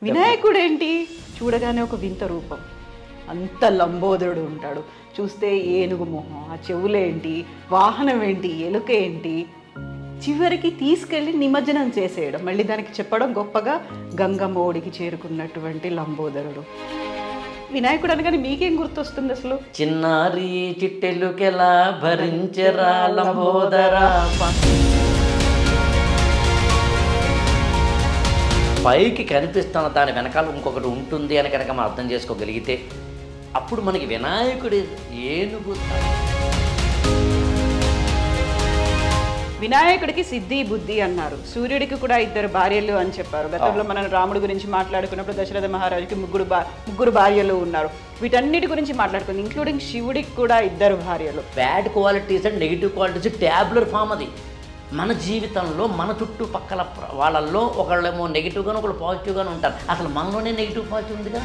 వినాయకుడేంటి చూడగానే ఒక వింత రూపం, అంత లంబోదరుడు ఉంటాడు. చూస్తే ఏనుగు మొహం, ఆ చెవులేంటి, వాహనం ఏంటి, ఎలుక ఏంటి, చివరికి తీసుకెళ్ళి నిమజ్జనం చేసేయడం, మళ్ళీ దానికి చెప్పడం గొప్పగా గంగమ్మ ఒడికి చేరుకున్నటువంటి లంబోదరుడు. వినాయకుడు అనగానే మీకేం గుర్తొస్తుంది అసలు? చిన్నారి చిట్టెలుకెలా భరించరా లంబోదరా. పైకి కనిపిస్తున్న దాని వెనకాల ఇంకొకటి ఉంటుంది అని కనుక మనం అర్థం చేసుకోగలిగితే అప్పుడు మనకి వినాయకుడి ఏనుగు. వినాయకుడికి సిద్ధి బుద్ధి అన్నారు, సూర్యుడికి కూడా 2 భార్యలు అని చెప్పారు. గతంలో మనం రాముడి గురించి మాట్లాడుకున్నప్పుడు దశరథ మహారాజుకి ముగ్గురు భార్యలు ఉన్నారు. వీటన్నిటి గురించి మాట్లాడుకుంది, ఇంక్లూడింగ్ శివుడికి కూడా 2 భార్యలు. Bad qualities and negative qualities tabular form. అది మన జీవితంలో మన చుట్టుపక్కల వాళ్ళల్లో ఒకళ్ళేమో నెగిటివ్గాను ఒకళ్ళు పాజిటివ్గాను ఉంటారు. అసలు మనలోనే నెగిటివ్ పాజిటివ్ ఉందిగా.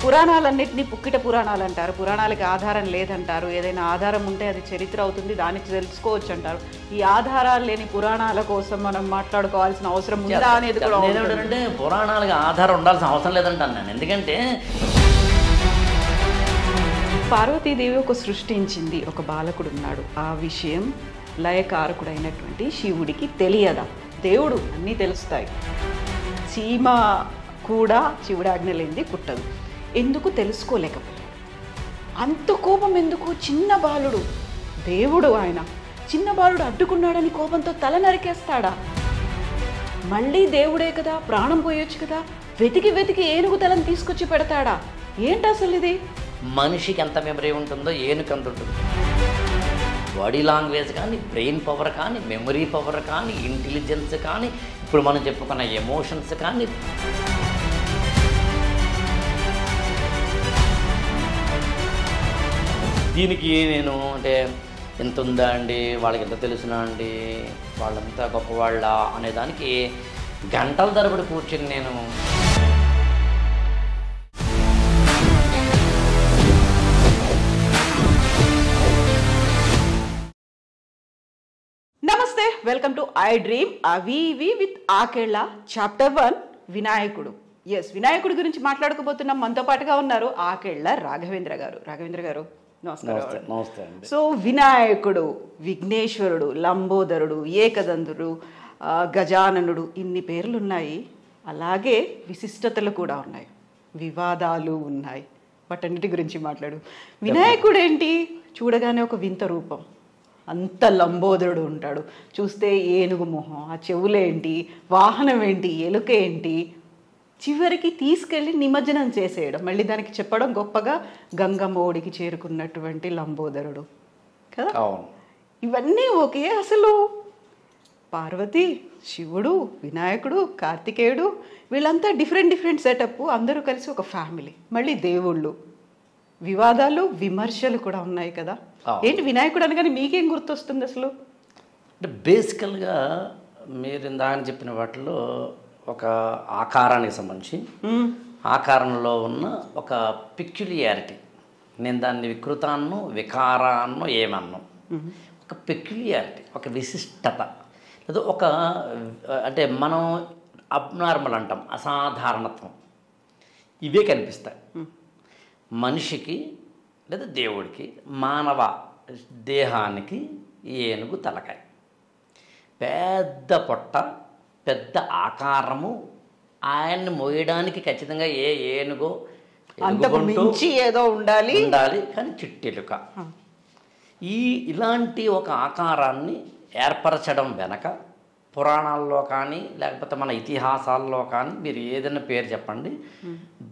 పురాణాలన్నింటినీ పుక్కిట పురాణాలు అంటారు, పురాణాలకి ఆధారం లేదంటారు. ఏదైనా ఆధారం ఉంటే అది చరిత్ర అవుతుంది, దానికి తెలుసుకోవచ్చు అంటారు. ఈ ఆధారాలు లేని పురాణాల కోసం మనం మాట్లాడుకోవాల్సిన అవసరం ఉందా అనేది కూడా. నేనేంటంటే పురాణాలకి ఆధారం ఉండాల్సిన అవసరం లేదంటాను నేను. ఎందుకంటే పార్వతీదేవి ఒక సృష్టించింది, ఒక బాలకుడు ఉన్నాడు. ఆ విషయం లయకారకుడైనటువంటి శివుడికి తెలియదా? దేవుడు అన్నీ తెలుస్తాయి. చీమ కూడా శివుడి ఆజ్ఞ లేనిది కుట్టదు. ఎందుకు తెలుసుకోలేకపోయాడు? అంత కోపం ఎందుకు? చిన్న బాలుడు, దేవుడు ఆయన, చిన్న బాలుడు అడ్డుకున్నాడని కోపంతో తల నరికేస్తాడా? మళ్ళీ దేవుడే కదా, ప్రాణం పోయొచ్చు కదా, వెతికి వెతికి ఏనుగు తలను తీసుకొచ్చి పెడతాడా? ఏంటి అసలు ఇది? మనిషికి ఎంత మెమరీ ఉంటుందో ఏనుగు అంత ఉంటుంది. బాడీ లాంగ్వేజ్ కానీ, బ్రెయిన్ పవర్ కానీ, మెమరీ పవర్ కానీ, ఇంటెలిజెన్స్ కానీ, ఇప్పుడు మనం చెప్పుకున్న ఎమోషన్స్ కానీ. దీనికి నేను అంటే ఎంత ఉందా అండి, వాళ్ళకి ఎంత తెలుసునా అండి, వాళ్ళంతా గొప్పవాళ్ళ అనేదానికి గంటల తరబడి కూర్చొని నేను నమస్తే, వెల్కమ్ టు ఐ డ్రీమ్ అవివి విత్ ఆకేళ్ళ చాప్టర్ 1 వినాయకుడు. ఎస్, వినాయకుడి గురించి మాట్లాడుకోబోతున్నాం. మనతో పాటుగా ఉన్నారు ఆకేళ్ళ రాఘవేంద్ర గారు. రాఘవేంద్ర గారు నమస్కారం. నమస్తే అండి. సో వినాయకుడు, విఘ్నేశ్వరుడు, లంబోదరుడు, ఏకదంతుడు, గజాననుడు, ఇన్ని పేర్లు ఉన్నాయి. అలాగే విశిష్టతలు కూడా ఉన్నాయి, వివాదాలు ఉన్నాయి. వాటన్నిటి గురించి మాట్లాడు. వినాయకుడు ఏంటి చూడగానే ఒక వింత రూపం, అంత లంబోదరుడు ఉంటాడు. చూస్తే ఏనుగు మొహం, ఆ చెవులేంటి, వాహనం ఏంటి, ఎలుక ఏంటి, చివరికి తీసుకెళ్ళి నిమజ్జనం చేసేయడం, మళ్ళీ దానికి చెప్పడం గొప్పగా గంగమ్మ ఒడికి చేరుకున్నటువంటి లంబోదరుడు కదా. ఇవన్నీ ఓకే. అసలు పార్వతి, శివుడు, వినాయకుడు, కార్తికేయుడు, వీళ్ళంతా డిఫరెంట్ సెటప్, అందరూ కలిసి ఒక ఫ్యామిలీ. మళ్ళీ దేవుళ్ళు, వివాదాలు, విమర్శలు కూడా ఉన్నాయి కదా. ఏంటి వినాయకుడు అనగానే మీకేం గుర్తొస్తుంది అసలు? అంటే బేసికల్గా మీరు ఇందాక చెప్పిన వాటిలో ఒక ఆకారానికి సంబంధించి ఆకారంలో ఉన్న ఒక పెక్యులియారిటీ, నేను దాన్ని వికృతాన్నో వికారాన్నో ఏమన్నో, ఒక పెక్యులియారిటీ, ఒక విశిష్టత, లేదా ఒక అంటే మనం అబ్నార్మల్ అంటాం, అసాధారణత్వం, ఇవే కనిపిస్తాయి మనిషికి లేదా దేవుడికి. మానవ దేహానికి ఏనుగు తలకాయ, పెద్ద పొట్ట, పెద్ద ఆకారము, ఆయన్ని మోయడానికి ఖచ్చితంగా ఏనుగో ఏదో ఉండాలి, కానీ చిట్టెలుక. ఇలాంటి ఒక ఆకారాన్ని ఏర్పరచడం వెనక పురాణాల్లో కానీ లేకపోతే మన ఇతిహాసాల్లో కానీ మీరు ఏదైనా పేరు చెప్పండి,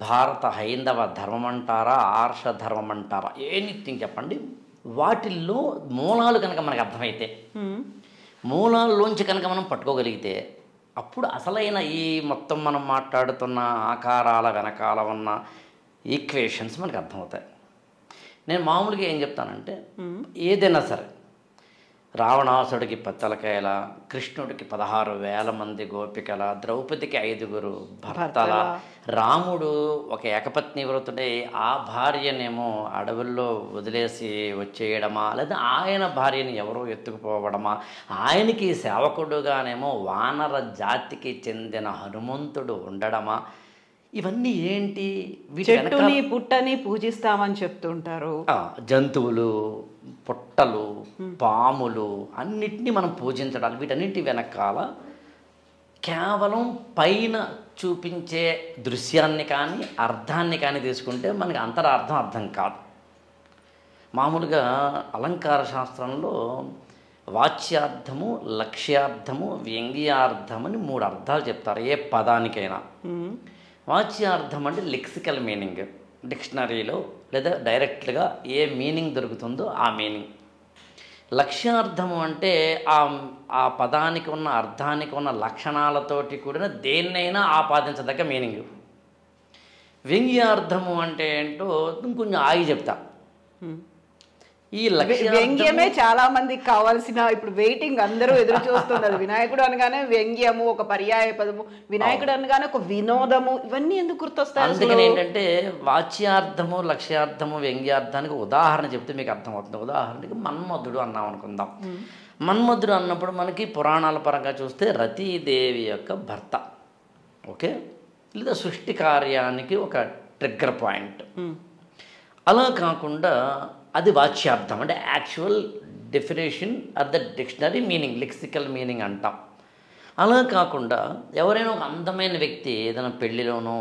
భారత హైందవ ధర్మం అంటారా, ఆర్ష ధర్మం అంటారా, ఎనీథింగ్ చెప్పండి, వాటిల్లో మూలాలు కనుక మనకు అర్థమైతే, మూలాల్లోంచి కనుక మనం పట్టుకోగలిగితే అప్పుడు అసలైన ఈ మొత్తం మనం మాట్లాడుతున్న ఆకారాల వెనకాల ఉన్న ఈక్వేషన్స్ మనకు అర్థమవుతాయి. నేను మామూలుగా ఏం చెప్తానంటే, ఏదైనా సరే రావణాసుడికి పత్తలకాయల, కృష్ణుడికి 16,000 మంది గోపికల, ద్రౌపదికి 5 భర్తల, రాముడు ఒక ఏకపత్ని వ్రతుడై ఆ భార్యనేమో అడవుల్లో వదిలేసి వచ్చేయడమా, లేదా ఆయన భార్యని ఎవరో ఎత్తుకుపోవడమా, ఆయనకి సేవకుడుగానేమో వానర జాతికి చెందిన హనుమంతుడు ఉండడమా, ఇవన్నీ ఏంటి? చెట్టుని పుట్టని పూజిస్తామని చెప్తుంటారు. జంతువులు, పుట్టలు, పాములు అన్నిటినీ మనం పూజించడాలు, వీటన్నిటి వెనకాల కేవలం పైన చూపించే దృశ్యాన్ని కానీ అర్థాన్ని కానీ తీసుకుంటే మనకి అంతరార్థం అర్థం కాదు. మామూలుగా అలంకార శాస్త్రంలో వాచ్యార్థము, లక్ష్యార్థము, వ్యంగ్యార్థం అని 3 అర్థాలు చెప్తారు ఏ పదానికైనా. వాచ్యార్థం అంటే లెక్సికల్ మీనింగ్, డిక్షనరీలో లేదా డైరెక్ట్గా ఏ మీనింగ్ దొరుకుతుందో ఆ మీనింగ్. లక్ష్యార్థము అంటే ఆ పదానికి ఉన్న అర్థానికి ఉన్న లక్షణాలతోటి కూడిన దేన్నైనా ఆపాదించదగ్గ మీనింగ్. వ్యంగ్యార్థము అంటే ఏంటో ఇంకొంచెం ఆగి చెప్తా. ఈ వ్యంగ్యమే చాలా మందికి కావాల్సిన, ఇప్పుడు వెయిటింగ్ అందరూ ఎదురు చూస్తున్నారు. వినాయకుడు అనగానే వ్యంగ్యము ఒక పర్యాయ పదము, వినాయకుడు అనగానే ఒక వినోదము, ఇవన్నీ ఎందుకు గుర్తొస్తాయి? అందుకని ఏంటంటే వాచ్యార్థము, లక్ష్యార్థము, వ్యంగ్యార్థానికి ఉదాహరణ చెప్తే మీకు అర్థమవుతుంది. ఉదాహరణకి మన్మధుడు అన్నాం అనుకుందాం. మన్మధుడు అన్నప్పుడు మనకి పురాణాల పరంగా చూస్తే రతీదేవి యొక్క భర్త, ఓకే, లేదా సృష్టి కార్యానికి ఒక ట్రిగ్గర్ పాయింట్. అలా కాకుండా అది వాచ్యార్థం అంటే actual definition are the dictionary meaning, lexical meaning అంటాం. అలా కాకుండా ఎవరైనా ఒక అందమైన వ్యక్తి ఏదైనా పెళ్ళిలోనో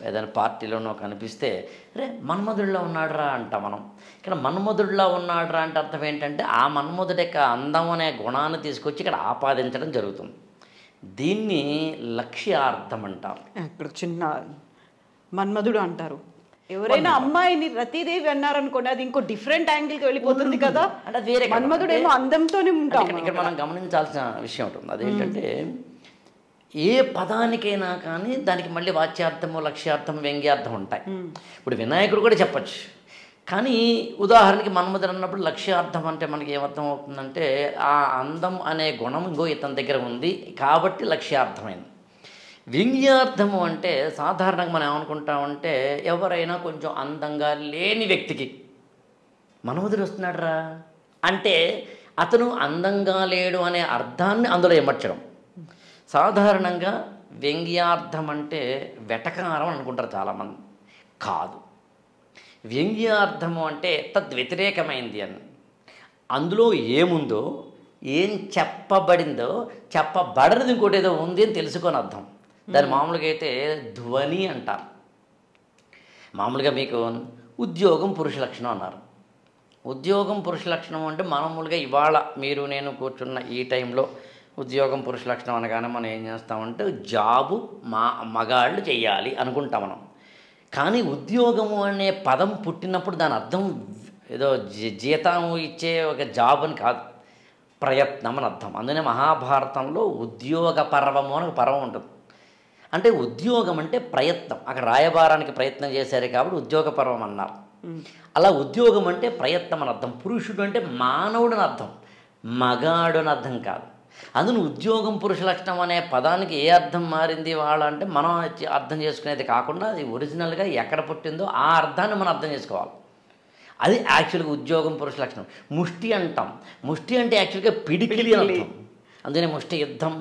ఏదైనా పార్టీలోనో కనిపిస్తే అరే మన్మధుడిలో ఉన్నాడురా అంటాం మనం. ఇక్కడ మన్మధుడిలో ఉన్నాడురా అంటే అర్థం ఏంటంటే ఆ మన్మధుడి యొక్క అందం అనే గుణాన్ని తీసుకొచ్చి ఇక్కడ ఆపాదించడం జరుగుతుంది. దీన్ని లక్ష్యార్థం అంటారు. ఇప్పుడు చిన్న మన్మధుడు అంటారు, ఎవరైనా అమ్మాయిని రతీదేవి అన్నారనుకోండి, అది ఇంకో డిఫరెంట్ యాంగిల్కి వెళ్ళిపోతుంది కదా. అంటే వేరే మన్మధుడు ఏమో అందంతోనే ఉంటాం. ఇక్కడ మనం గమనించాల్సిన విషయం ఉంటుంది. అదేంటంటే ఏ పదానికైనా కానీ దానికి మళ్ళీ వాచ్యార్థము, లక్ష్యార్థం, వ్యంగ్యార్థం ఉంటాయి. ఇప్పుడు వినాయకుడు కూడా చెప్పచ్చు. కానీ ఉదాహరణకి మన్మధుడు అన్నప్పుడు లక్ష్యార్థం అంటే మనకి ఏమర్థం అవుతుందంటే ఆ అందం అనే గుణం ఇంకో ఇతని దగ్గర ఉంది కాబట్టి లక్ష్యార్థమైంది. వ్యంగ్యార్థము అంటే సాధారణంగా మనం ఏమనుకుంటామంటే ఎవరైనా కొంచెం అందంగా లేని వ్యక్తికి మన్మధుడు వస్తున్నాడు రా అంటే అతను అందంగా లేడు అనే అర్థాన్ని అందులో ఏమర్చడం. సాధారణంగా వ్యంగ్యార్థం అంటే వెటకారం అనుకుంటారు చాలామంది. కాదు, వ్యంగ్యార్థము అంటే తద్వ్యతిరేకమైంది అని. అందులో ఏముందో, ఏం చెప్పబడిందో, చెప్పబడనిది ఇంకోటి ఏదో ఉంది అని తెలుసుకొని అర్థం. దాని మామూలుగా అయితే ధ్వని అంటారు. మామూలుగా మీకు ఉద్యోగం పురుష లక్షణం అన్నారు. ఉద్యోగం పురుష లక్షణం అంటే మామూలుగా ఇవాళ మీరు నేను కూర్చున్న ఈ టైంలో ఉద్యోగం పురుష లక్షణం అనగానే మనం ఏం చేస్తామంటే జాబు మగాళ్ళు చెయ్యాలి అనుకుంటాం మనం. కానీ ఉద్యోగము అనే పదం పుట్టినప్పుడు దాని అర్థం ఏదో జీతం ఇచ్చే ఒక జాబ్ అని కాదు, ప్రయత్నం అని అర్థం. అందుకనే మహాభారతంలో ఉద్యోగ పర్వము అని ఒక పర్వం ఉంటుంది. అంటే ఉద్యోగం అంటే ప్రయత్నం. అక్కడ రాయబారానికి ప్రయత్నం చేశారు కాబట్టి ఉద్యోగ పర్వం అన్నారు. అలా ఉద్యోగం అంటే ప్రయత్నం అని అర్థం. పురుషుడు అంటే మానవుడు అని అర్థం, మగాడు అని అర్థం కాదు. అందులో ఉద్యోగం పురుష లక్షణం అనే పదానికి ఏ అర్థం మారింది వాళ్ళ అంటే మనం అర్థం చేసుకునేది కాకుండా అది ఒరిజినల్గా ఎక్కడ పుట్టిందో ఆ అర్థాన్ని మనం అర్థం చేసుకోవాలి. అది యాక్చువల్గా ఉద్యోగం పురుష లక్షణం. ముష్టి అంటాం. ముష్టి అంటే యాక్చువల్గా పిడికిలి అని అర్థం. అందుకనే ముష్టి యుద్ధం,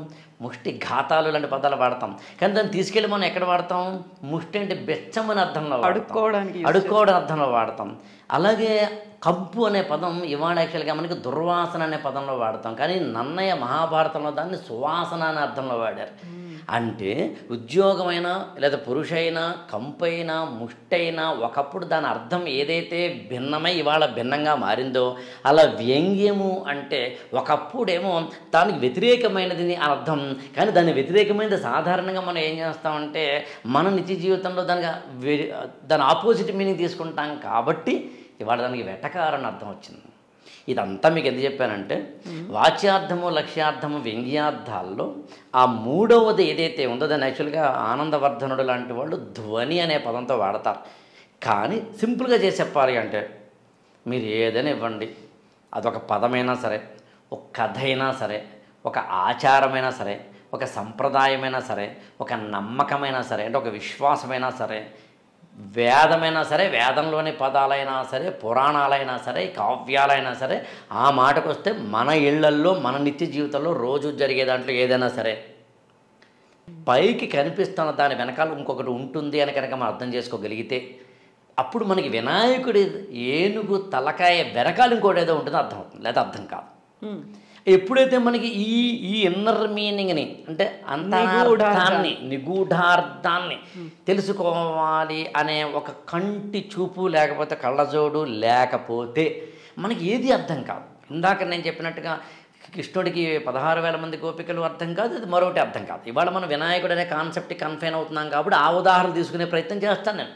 ముష్టి ఘాతాలు లాంటి పదాలు వాడతాం. కానీ దాన్ని తీసుకెళ్ళి మనం ఎక్కడ వాడతాం? ముష్టి అంటే బెచ్చం అనే అర్థంలో అడుక్కోవడం అర్థంలో వాడతాం. అలాగే కంపు అనే పదం ఇవాళ యాక్చువల్గా మనకి దుర్వాసన అనే పదంలో వాడతాం. కానీ నన్నయ్య మహాభారతంలో దాన్ని సువాసన అనే అర్థంలో వాడారు. అంటే ఉద్యోగమైనా లేదా పురుషైనా కంపైనా ముష్టైనా ఒకప్పుడు దాని అర్థం ఏదైతే భిన్నమై ఇవాళ భిన్నంగా మారిందో అలా వ్యంగ్యము అంటే ఒకప్పుడేమో దానికి వ్యతిరేకమైనది అని అర్థం. కానీ దాని వ్యతిరేకమైనది సాధారణంగా మనం ఏం చేస్తామంటే మన నిత్య జీవితంలో దాని ఆపోజిట్ మీనింగ్ తీసుకుంటాం. కాబట్టి ఇవాళ దానికి వెటకారని అర్థం వచ్చింది. ఇదంతా మీకు ఎందుకు చెప్పానంటే వాచ్యార్థము, లక్ష్యార్థము, వ్యంగ్యార్థాల్లో ఆ మూడవది ఏదైతే ఉందో దాన్ని యాక్చువల్గా ఆనందవర్ధనుడు లాంటి వాళ్ళు ధ్వని అనే పదంతో వాడతారు. కానీ సింపుల్గా చేసి చెప్పాలి అంటే మీరు ఏదైనా ఇవ్వండి, అదొక పదమైనా సరే, ఒక కథ అయినా సరే, ఒక ఆచారమైనా సరే, ఒక సంప్రదాయమైనా సరే, ఒక నమ్మకమైనా సరే, అంటే ఒక విశ్వాసమైనా సరే, వేదమైనా సరే, వేదంలోని పదాలైనా సరే, పురాణాలైనా సరే, కావ్యాలైనా సరే, ఆ మాటకు వస్తే మన ఇళ్లల్లో మన నిత్య జీవితంలో రోజు జరిగే దాంట్లో ఏదైనా సరే పైకి కనిపిస్తున్న దాని వెనకాల ఇంకొకటి ఉంటుంది అని కనుక మనం అర్థం చేసుకోగలిగితే అప్పుడు మనకి వినాయకుడి ఏనుగు తలకాయ వెనకాల ఇంకోటి ఏదో ఉంటుందో అర్థం అవుతుంది, లేదా అర్థం కాదు. ఎప్పుడైతే మనకి ఈ ఇన్నర్ మీనింగ్ని, అంటే అంతరార్థాన్ని, నిగూఢార్థాన్ని తెలుసుకోవాలి అనే ఒక కంటి చూపు లేకపోతే కళ్ళజోడు లేకపోతే మనకి ఏది అర్థం కాదు. ఇందాక నేను చెప్పినట్టుగా కృష్ణుడికి 16,000 మంది గోపికలు అర్థం కాదు, అది మరొకటి అర్థం కాదు. ఇవాళ మనం వినాయకుడు అనే కాన్సెప్ట్కి కన్ఫైన్ అవుతున్నాం కాబట్టి ఆ ఉదాహరణ తీసుకునే ప్రయత్నం చేస్తాను నేను.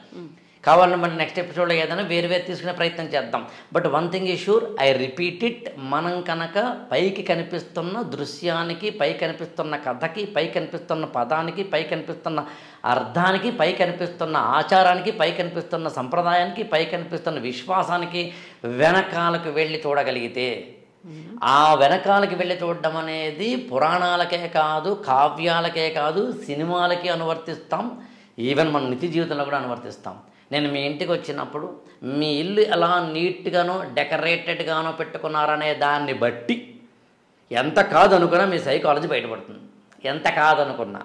కావాలని మన నెక్స్ట్ ఎపిసోడ్లో ఏదైనా వేరు తీసుకునే ప్రయత్నం చేద్దాం. But one thing is sure, I repeat it, మనం కనుక పైకి కనిపిస్తున్న దృశ్యానికి, పై కనిపిస్తున్న కథకి, పై కనిపిస్తున్న పదానికి, పై కనిపిస్తున్న అర్థానికి, పై కనిపిస్తున్న ఆచారానికి, పై కనిపిస్తున్న సంప్రదాయానికి, పై కనిపిస్తున్న విశ్వాసానికి వెనకాలకు వెళ్ళి చూడగలిగితే, ఆ వెనకాలకి వెళ్ళి చూడడం అనేది పురాణాలకే కాదు, కావ్యాలకే కాదు, సినిమాలకి అనువర్తిస్తాం, ఈవెన్ మన నిత్య జీవితంలో కూడా అనువర్తిస్తాం. నేను మీ ఇంటికి వచ్చినప్పుడు మీ ఇల్లు ఎలా నీట్గానో డెకరేటెడ్గానో పెట్టుకున్నారనే దాన్ని బట్టి ఎంత కాదనుకున్నా మీ సైకాలజీ బయటపడుతుంది. ఎంత కాదనుకున్నా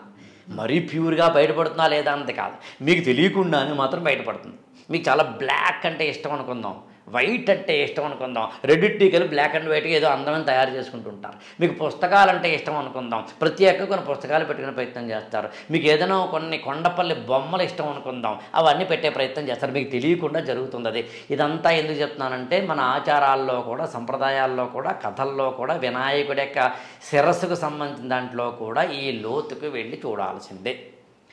మరీ ప్యూర్గా బయటపడుతుందా లేదా అన్నది కాదు, మీకు తెలియకుండానే మాత్రం బయటపడుతుంది. మీకు చాలా బ్లాక్ అంటే ఇష్టం అనుకుందాం, వైట్ అంటే ఇష్టం అనుకుందాం, రెడ్డిటీకలు బ్లాక్ అండ్ వైట్గా ఏదో అందమైన తయారు చేసుకుంటుంటారు. మీకు పుస్తకాలంటే ఇష్టం అనుకుందాం, ప్రత్యేకంగా కొన్ని పుస్తకాలు పెట్టుకునే ప్రయత్నం చేస్తారు. మీకు ఏదైనా కొన్ని కొండపల్లి బొమ్మలు ఇష్టం అనుకుందాం, అవన్నీ పెట్టే ప్రయత్నం చేస్తారు. మీకు తెలియకుండా జరుగుతుంది అది. ఇదంతా ఎందుకు చెప్తున్నానంటే మన ఆచారాల్లో కూడా, సంప్రదాయాల్లో కూడా, కథల్లో కూడా వినాయకుడి యొక్క శిరస్సుకు సంబంధించిన దాంట్లో కూడా ఈ లోతుకు వెళ్ళి చూడాల్సిందే.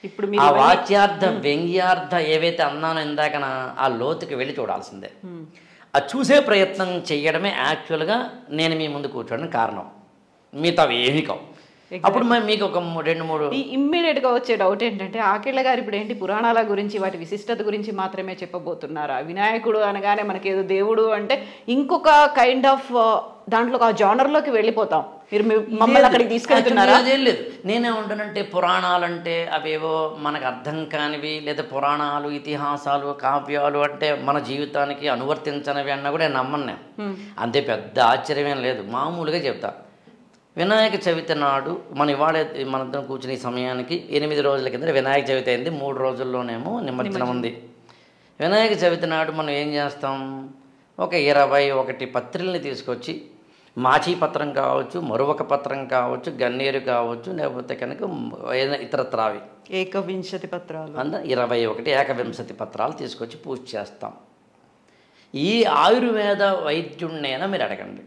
ఇప్పుడు ఆ వాచ్యార్థ వ్యంగ్యార్థ ఏవైతే అన్నానో ఇందాకన ఆ లోతుకి వెళ్ళి చూడాల్సిందే. అది చూసే ప్రయత్నం చేయడమే యాక్చువల్గా నేను మీ ముందు కూర్చోడానికి కారణం. మిగతా ఏమీ కావు. అప్పుడు మీకు ఒక 2-3 ఇమ్మీడియట్గా వచ్చే డౌట్ ఏంటంటే, ఆకేళ్ళ గారు ఇప్పుడు ఏంటి పురాణాల గురించి, వాటి విశిష్టత గురించి మాత్రమే చెప్పబోతున్నారా? వినాయకుడు అనగానే మనకేదో దేవుడు అంటే ఇంకొక కైండ్ ఆఫ్ దాంట్లో ఆ జానర్లోకి వెళ్ళిపోతాం. మీరు మమ్మల్ని అక్కడికి తీసుకెళ్తున్నారా? అదేం లేదు. నేనేమంటానంటే పురాణాలంటే అవేవో మనకు అర్థం కానివి, లేదా పురాణాలు, ఇతిహాసాలు, కావ్యాలు అంటే మన జీవితానికి అనువర్తించనివి అన్నా కూడా నేను నమ్మను. నేను అంతే పెద్ద ఆశ్చర్యమేం లేదు, మామూలుగా చెప్తా. వినాయక చవితి నాడు మనందరం కూర్చునే సమయానికి 8 రోజుల కింద వినాయక చవితి అయింది. 3 రోజుల్లోనేమో నిమజ్జనం ఉంది. వినాయక చవితి నాడు మనం ఏం చేస్తాం, ఒక 21 పత్రిల్ని తీసుకొచ్చి, మాచీ పత్రం కావచ్చు, మరొక పత్రం కావచ్చు, గన్నేరు కావచ్చు, లేకపోతే కనుక ఏదైనా ఇతరత్రావి 21 పత్రాలు, 21 ఏకవింశతి పత్రాలు తీసుకొచ్చి పూజ చేస్తాం. ఈ ఆయుర్వేద వైద్యుడినైనా మీరు అడగండి,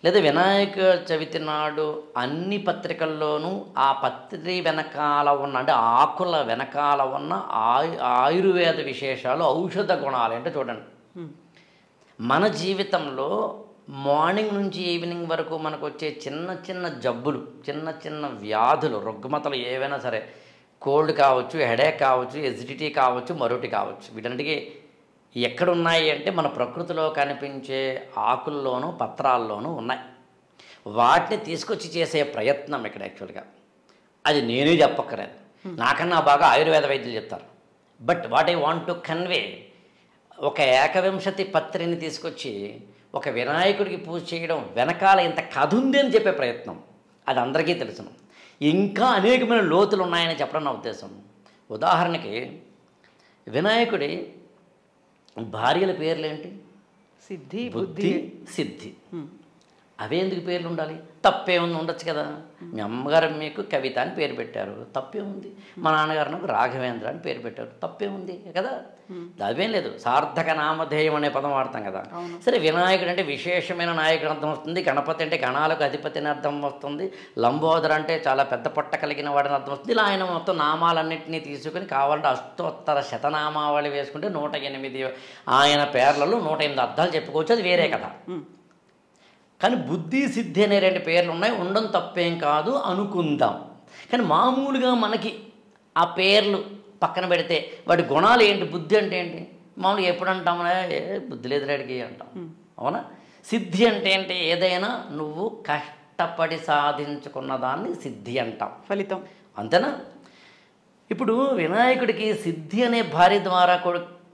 లేదా వినాయక చవితి నాడు అన్ని పత్రికల్లోనూ ఆ పత్రి వెనకాల ఉన్న, అంటే ఆకుల వెనకాల ఉన్న ఆయుర్వేద విశేషాలు, ఔషధ గుణాలు అంటే చూడండి. మన జీవితంలో మార్నింగ్ నుంచి ఈవినింగ్ వరకు మనకు వచ్చే చిన్న చిన్న జబ్బులు, చిన్న చిన్న వ్యాధులు, రుగ్మతలు ఏవైనా సరే, కోల్డ్ కావచ్చు, హెడేక్ కావచ్చు, ఎసిడిటీ కావచ్చు, మరొకటి కావచ్చు, వీటన్నిటికీ ఎక్కడున్నాయి అంటే మన ప్రకృతిలో కనిపించే ఆకుల్లోనూ పత్రాల్లోనూ ఉన్నాయి. వాటిని తీసుకొచ్చి చేసే ప్రయత్నం ఇక్కడ యాక్చువల్గా. అది నేనే చెప్పక్కర్లేదు, నాకన్నా బాగా ఆయుర్వేద వైద్యులు చెప్తారు. But what I want to convey, ఒక ఏకవింశతి పత్రిని తీసుకొచ్చి ఒక వినాయకుడికి పూజ చేయడం వెనకాల ఇంత కథ ఉంది అని చెప్పే ప్రయత్నం. అది అందరికీ తెలుసును. ఇంకా అనేకమైన లోతులు ఉన్నాయని చెప్పడం నా ఉద్దేశం. ఉదాహరణకి వినాయకుడి భార్యల పేర్లేంటి? సిద్ధి, బుద్ధి, సిద్ధి. అవే ఎందుకు పేర్లు ఉండాలి? తప్పేముంది, ఉండొచ్చు కదా. మీ అమ్మగారు మీకు కవిత అని పేరు పెట్టారు, తప్పేముంది. మా నాన్నగారు నాకు రాఘవేంద్ర అని పేరు పెట్టారు, తప్పేముంది కదా. అదేం లేదు. సార్థక నామధేయం అనే పదం వాడతాం కదా. సరే, వినాయకుడు అంటే విశేషమైన నాయకుడు అర్థం వస్తుంది, గణపతి అంటే గణాలకు అధిపతి అని అర్థం వస్తుంది, లంబోదర అంటే చాలా పెద్ద పొట్ట కలిగిన వాడిని అర్థం వస్తుంది. ఇలా ఆయన మొత్తం నామాలన్నింటినీ తీసుకుని కావాలంటే అష్టోత్తర శతనామావళి వేసుకుంటే 108 ఆయన పేర్లలో 108 అర్థాలు చెప్పుకోవచ్చు. అది వేరే కథ. కానీ బుద్ధి, సిద్ధి అనే 2 పేర్లు ఉన్నాయి, ఉండడం తప్పేం కాదు అనుకుందాం. కానీ మామూలుగా మనకి ఆ పేర్లు పక్కన పెడితే వాటి గుణాలు ఏంటి? బుద్ధి అంటే ఏంటి? మామూలుగా ఎప్పుడు అంటామనే బుద్ధి లేదు రేడికి అంటాం, అవునా? సిద్ధి అంటే ఏంటి? ఏదైనా నువ్వు కష్టపడి సాధించుకున్న దాన్ని సిద్ధి అంటాం. ఫలితం. అంతేనా? ఇప్పుడు వినాయకుడికి సిద్ధి అనే భార్య ద్వారా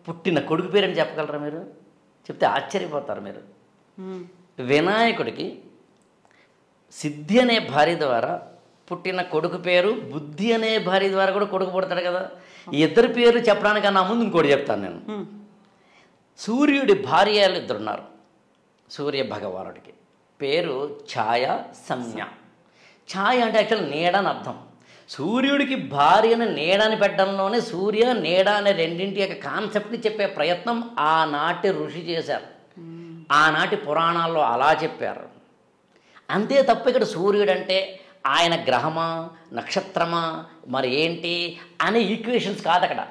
పుట్టిన కొడుకు పేరని చెప్పగలరా మీరు? చెప్తే ఆశ్చర్యపోతారు మీరు. వినాయకుడికి సిద్ధి అనే భార్య ద్వారా పుట్టిన కొడుకు పేరు, బుద్ధి అనే భార్య ద్వారా కూడా కొడుకు పుడతాడు కదా. ఈ ఇద్దరు పేర్లు చెప్పడానికన్నా ముందు ఇంకోటి చెప్తాను నేను. సూర్యుడి భార్యలు ఇద్దరున్నారు. సూర్య భగవానుడికి పేరు ఛాయ, సంజ్ఞ. ఛాయ అంటే యాక్చువల్ నీడ అని అర్థం. సూర్యుడికి భార్యను నీడని పెట్టడంలోనే సూర్య నీడ అనే రెండింటి యొక్క కాన్సెప్ట్ని చెప్పే ప్రయత్నం ఆనాటి ఋషి చేశారు. ఆనాటి పురాణాల్లో అలా చెప్పారు. అంతే తప్ప ఇక్కడ సూర్యుడు అంటే ఆయన గ్రహమా, నక్షత్రమా, మరి ఏంటి అనే ఈక్వేషన్స్ కాదు అక్కడ.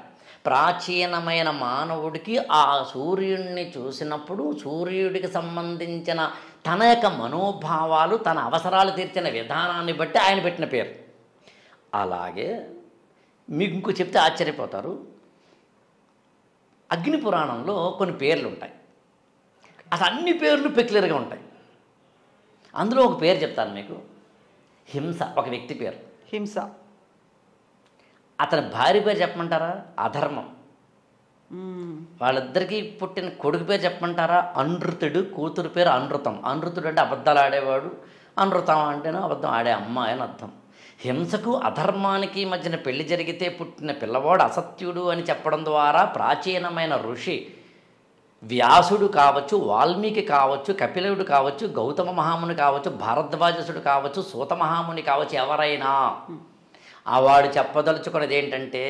ప్రాచీనమైన మానవుడికి ఆ సూర్యుడిని చూసినప్పుడు సూర్యుడికి సంబంధించిన తన యొక్క మనోభావాలు, తన అవసరాలు తీర్చిన విధానాన్ని బట్టి ఆయన పెట్టిన పేరు. అలాగే మీకు ఇంకో చెప్తే ఆశ్చర్యపోతారు. అగ్ని పురాణంలో కొన్ని పేర్లు ఉంటాయి. అసలు అన్ని పేర్లు పెక్యులర్గా ఉంటాయి. అందులో ఒక పేరు చెప్తాను మీకు. హింస ఒక వ్యక్తి పేరు. హింస. అతని భార్య పేరు చెప్పమంటారా? అధర్మం. వాళ్ళిద్దరికీ పుట్టిన కొడుకు పేరు చెప్పమంటారా? అనృతుడు. కూతురు పేరు అనృతం. అనృతుడు అంటే అబద్ధాలు ఆడేవాడు, అనృతం అంటేనే అబద్ధం ఆడే అమ్మాయి అని అర్థం. హింసకు అధర్మానికి మధ్యన పెళ్లి జరిగితే పుట్టిన పిల్లవాడు అసత్యుడు అని చెప్పడం ద్వారా ప్రాచీనమైన ఋషి వ్యాసుడు కావచ్చు, వాల్మీకి కావచ్చు, కపిలుడు కావచ్చు, గౌతమ మహాముని కావచ్చు, భారద్వాజసుడు కావచ్చు, సూత మహాముని కావచ్చు, ఎవరైనా వాడు చెప్పదలుచుకున్నది ఏంటంటే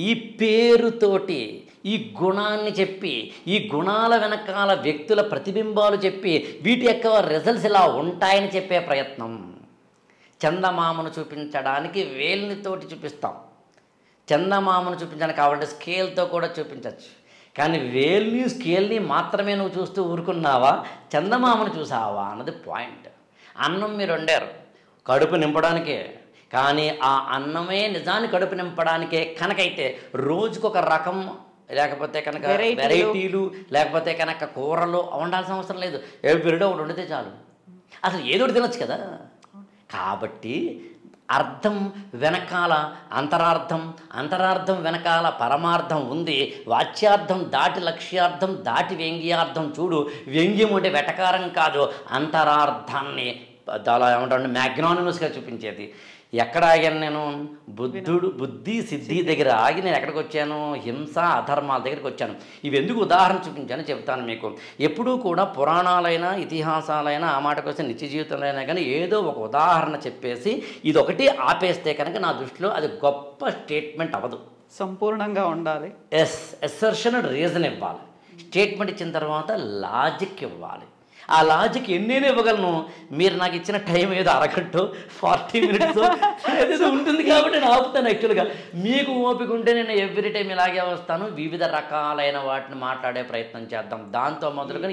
ఈ పేరుతోటి ఈ గుణాన్ని చెప్పి, ఈ గుణాల వెనకాల వ్యక్తుల ప్రతిబింబాలు చెప్పి, వీటి యొక్క రిజల్ట్స్ ఇలా ఉంటాయని చెప్పే ప్రయత్నం. చందమామను చూపించడానికి వేలినితోటి చూపిస్తాం. చందమామను చూపించడానికి కావాలంటే స్కేల్తో కూడా చూపించవచ్చు. కానీ వేల్ని స్కేల్ని మాత్రమే నువ్వు చూస్తూ ఊరుకున్నావా, చందమామను చూసావా అన్నది పాయింట్. అన్నం మీరు వండారు కడుపు నింపడానికే, కానీ ఆ అన్నమే నిజాన్ని కడుపు నింపడానికే కనుకైతే రోజుకొక రకం లేకపోతే కనుక వెరైటీలు లేకపోతే కనుక కూరలు వండాల్సిన అవసరం లేదు. ఎవ్రీడే ఒకటి వండితే చాలు. అసలు ఏదో ఒకటి తినొచ్చు కదా. కాబట్టి అర్థం వెనకాల అంతరార్థం, అంతరార్థం వెనకాల పరమార్థం ఉంది. వాచ్యార్థం దాటి లక్ష్యార్థం దాటి వ్యంగ్యార్థం. చూడు, వ్యంగ్యం అంటే వెటకారం కాదు, అంతరార్థాన్ని చాలా ఏమంటారు మ్యాగ్నానిమస్గా చూపించేది. ఎక్కడ ఆగాను నేను? బుద్ధి సిద్ధి దగ్గర ఆగి నేను ఎక్కడికి వచ్చాను? హింస అధర్మాల దగ్గరికి వచ్చాను. ఇవి ఎందుకు ఉదాహరణ చూపించాను చెప్తాను మీకు. ఎప్పుడూ కూడా పురాణాలైనా ఇతిహాసాలైనా ఆ మాటకు వస్తే నిత్య జీవితంలో అయినా కానీ ఏదో ఒక ఉదాహరణ చెప్పేసి ఇదొకటి ఆపేస్తే కనుక నా దృష్టిలో అది గొప్ప స్టేట్మెంట్ అవ్వదు. సంపూర్ణంగా ఉండాలి. ఎస్సర్షన్ అండ్ రీజన్ ఇవ్వాలి. స్టేట్మెంట్ ఇచ్చిన తర్వాత లాజిక్ ఇవ్వాలి. ఆ లాజిక్ ఎన్నేనే ఇవ్వగలను. మీరు నాకు ఇచ్చిన టైం ఏదో అరగంట 40 minutes ఏదో ఉంటుంది కాబట్టి నేను ఆపుతాను. యాక్చువల్గా మీకు ఓపిక ఉంటే నేను ఎవ్రీ టైం ఇలాగే వస్తాను. వివిధ రకాలైన వాటిని మాట్లాడే ప్రయత్నం చేద్దాం. దాంతో మొదలుగా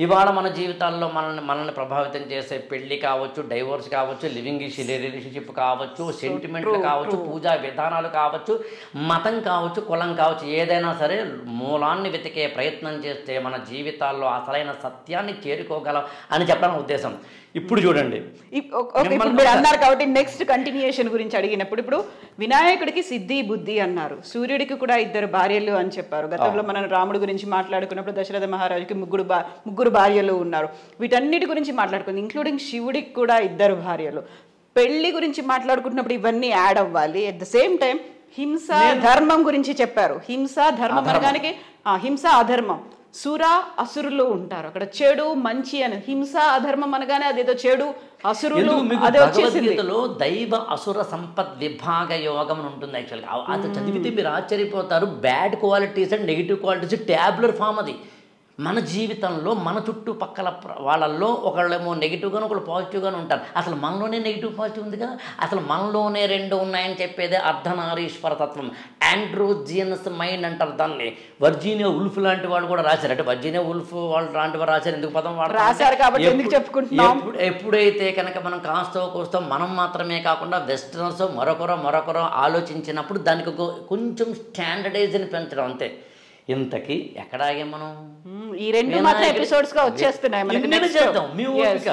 ఇవాళ మన జీవితాల్లో మనల్ని ప్రభావితం చేసే పెళ్లి కావచ్చు, డైవోర్స్ కావచ్చు, లివింగ్ రిలేషన్షిప్ కావచ్చు, సెంటిమెంట్లు కావచ్చు, పూజా విధానాలు కావచ్చు, మతం కావచ్చు, కులం కావచ్చు, ఏదైనా సరే మూలాన్ని వెతికే ప్రయత్నం చేస్తే మన జీవితాల్లో అసలైన సత్యాన్ని చేరుకోగలం అని చెప్పడానికి ఉద్దేశం. ఇప్పుడు చూడండి, మీరు అన్నారు కాబట్టి నెక్స్ట్ కంటిన్యూయేషన్ గురించి అడిగినప్పుడు, ఇప్పుడు వినాయకుడికి సిద్ధి బుద్ధి అన్నారు, సూర్యుడికి కూడా 2 భార్యలు అని చెప్పారు. గతంలో మనం రాముడి గురించి మాట్లాడుకున్నప్పుడు దశరథ మహారాజుకి ముగ్గురు భార్యలు ఉన్నారు. వీటన్నిటి గురించి మాట్లాడుకుంది, ఇంక్లూడింగ్ శివుడికి కూడా 2 భార్యలు. పెళ్లి గురించి మాట్లాడుకుంటున్నప్పుడు ఇవన్నీ యాడ్ అవ్వాలి. అట్ ద సేమ్ టైం హింస ధర్మం గురించి చెప్పారు. హింస ధర్మం అనగానే హింస అధర్మం, సుర అసురులు ఉంటారు అక్కడ, చెడు మంచి అని. హింస అధర్మం అనగానే అదేదో చెడు అసురులు అదే వచ్చేసింది. దైవ అసుర సంపత్ విభాగ యోగం అని ఉంటుంది. యాక్చువల్గా అది చదివితే మీరు ఆశ్చర్యపోతారు. Bad qualities and negative qualities tabular form అది. మన జీవితంలో మన చుట్టుపక్కల వాళ్ళల్లో ఒకళ్ళేమో నెగిటివ్గాను ఒకళ్ళు పాజిటివ్గాను ఉంటారు. అసలు మనలోనే నెగిటివ్ పాజిటివ్ ఉందిగా. అసలు మనలోనే 2 ఉన్నాయని చెప్పేదే అర్ధనారీశ్వర తత్వం. ఆండ్రోజియనస్ మైండ్ అంటారు దాన్ని. వర్జీనియా ఉల్ఫ్ లాంటి వాళ్ళు కూడా రాశారు. అంటే వర్జీనియా ఉల్ఫ్ వాళ్ళు లాంటి వారు రాశారు. ఎందుకు పదం వాడు రాశారు కాబట్టి ఎందుకు చెప్పుకుంటున్నాం. ఎప్పుడైతే కనుక మనం కోస్తో మనం మాత్రమే కాకుండా వెస్టర్నర్స్ మరొకరో ఆలోచించినప్పుడు దానికి కొంచెం స్టాండర్డైజ్ని పెంచడం అంతే. ఇంతకీ ఎక్కడ ఆగాం మనం? ఈ రెండు మాత్రం ఎపిసోడ్స్ గా వచ్చేస్తున్నాయి మనకి. ఎన్నైనా Next. చేద్దాం, మీ Yes. ఓపిక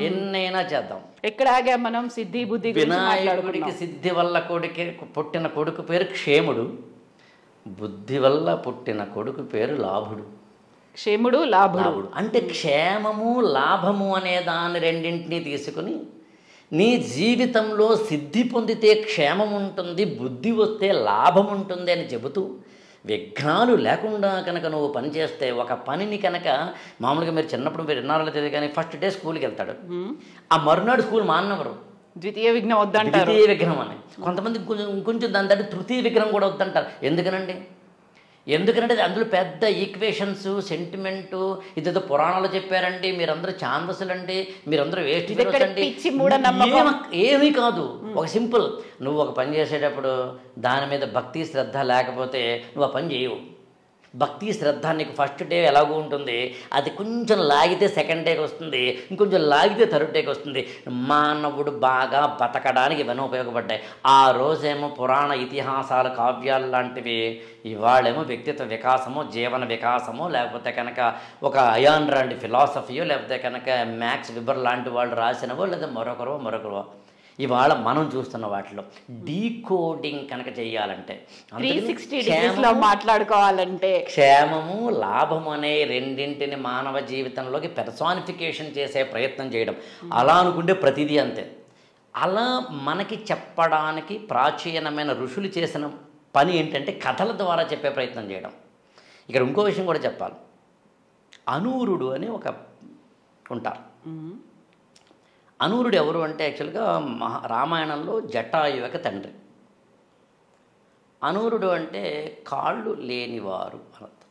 ఎన్నైనా చేద్దాం. ఎక్కడ ఆగా మనం సిద్ధి బుద్ధి గురించి వినాయకుడికి మాట్లాడుకున్నాం. సిద్ధి వల్ల పుట్టిన కొడుకు పేరు క్షేముడు, బుద్ధి వల్ల పుట్టిన కొడుకు పేరు లాభుడు. క్షేముడు లాభుడు. అంటే క్షేమము లాభము అనే దాని రెండింటినీ తీసుకుని నీ జీవితంలో సిద్ధి పొందితే క్షేమం ఉంటుంది, బుద్ధి వస్తే లాభం ఉంటుంది అని చెబుతూ విఘ్నాలు లేకుండా కనుక నువ్వు పని చేస్తే, ఒక పనిని కనుక మామూలుగా మీరు చిన్నప్పుడు మీరు విన్నారో తెలియదు కానీ ఫస్ట్ డే స్కూల్కి వెళ్తాడు, ఆ మరునాడు స్కూల్ మానవరు, ద్వితీయ విఘ్నం వద్దంటారు. ద్వితీయ విఘ్నం అని. కొంతమంది కొంచెం దాని తగ్గ తృతీయ విఘ్నం కూడా వద్దంటారు. ఎందుకనంటే అందులో పెద్ద ఈక్వేషన్స్, సెంటిమెంటు, ఇదేదో పురాణాలు చెప్పారండి, మీరందరూ ఛాందసులండి, మీరందరూ వేస్ట్ అండి, ఏమీ కాదు. ఒక సింపుల్, నువ్వు ఒక పని చేసేటప్పుడు దాని మీద భక్తి శ్రద్ధ లేకపోతే నువ్వు ఆ పని చేయవు. భక్తి శ్రద్ధ నీకు ఫస్ట్ డే ఎలాగూ ఉంటుంది, అది కొంచెం లాగితే సెకండ్ డేకి వస్తుంది, ఇంకొంచెం లాగితే థర్డ్ డేకి వస్తుంది. మానవుడు బాగా బతకడానికి ఇవన్నీ ఉపయోగపడ్డాయి. ఆ రోజేమో పురాణ ఇతిహాసాలు, కావ్యాలు లాంటివి, ఇవాళేమో వ్యక్తిత్వ వికాసమో, జీవన వికాసమో, లేకపోతే కనుక ఒక అయాన్ లాంటి ఫిలాసఫీయో, లేకపోతే కనుక మ్యాక్స్ వెబర్ లాంటి వాళ్ళు రాసినవో, లేదా మరొకరో ఇవాళ మనం చూస్తున్న వాటిలో డీకోడింగ్ కనుక చేయాలంటే, 360 డిగ్రీస్లో మాట్లాడుకోవాలంటే, క్షేమము లాభము అనే రెండింటిని మానవ జీవితంలోకి పెర్సానిఫికేషన్ చేసే ప్రయత్నం చేయడం. అలా అనుకుంటే ప్రతిదీ అంతే. అలా మనకి చెప్పడానికి ప్రాచీనమైన ఋషులు చేసిన పని ఏంటంటే కథల ద్వారా చెప్పే ప్రయత్నం చేయడం. ఇక్కడ ఇంకో విషయం కూడా చెప్పాలి. అనూరుడు అని ఒక ఉంటారు. అనూరుడు ఎవరు అంటే యాక్చువల్గా రామాయణంలో జటాయువుకి తండ్రి. అనూరుడు అంటే కాళ్ళు లేనివారు అనర్థం.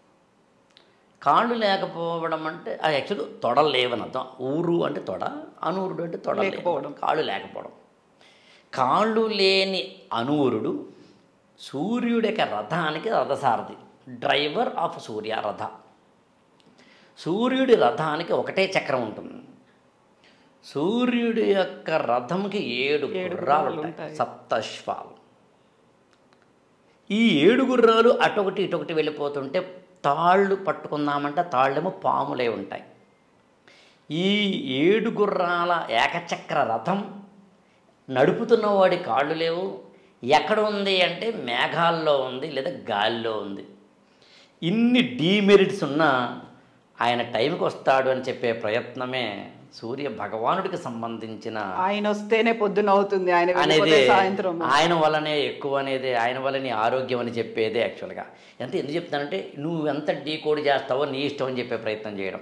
కాళ్ళు లేకపోవడం అంటే అది యాక్చువల్ తొడలు లేవని అర్థం. ఊరు అంటే తొడ, అనూరుడు అంటే తొడ లేకపోవడం, కాళ్ళు లేకపోవడం. కాళ్ళు లేని అనూరుడు సూర్యుడి యొక్క రథానికి రథసారథి, డ్రైవర్ ఆఫ్ సూర్య రథ. సూర్యుడి రథానికి ఒకటే చక్రం ఉంటుంది. సూర్యుడి యొక్క రథంకి 7 గుర్రాలు ఉంటాయి, సప్తశ్వాలు. ఈ 7 గుర్రాలు అటొకటి ఇటొకటి వెళ్ళిపోతుంటే తాళ్ళు పట్టుకుందామంటే తాళ్ళేమో పాములే ఉంటాయి. ఈ 7 గుర్రాల ఏకచక్ర రథం నడుపుతున్నవాడి కాళ్ళు లేవు. ఎక్కడ ఉంది అంటే మేఘాల్లో ఉంది, లేదా గాలిలో ఉంది. ఇన్ని డీమెరిట్స్ ఉన్నా ఆయన టైంకి వస్తాడు అని చెప్పే ప్రయత్నమే సూర్య భగవానుడికి సంబంధించిన, ఆయన వస్తేనే పొద్దున అవుతుంది, అనేది సాయంత్రం, ఆయన వల్లనే ఎక్కువ అనేది, ఆయన వల్లనే ఆరోగ్యం అని చెప్పేదే యాక్చువల్గా. ఎందుకు చెప్తానంటే నువ్వు ఎంత డీకోడ్ చేస్తావో నీ ఇష్టం అని చెప్పే ప్రయత్నం చేయడం.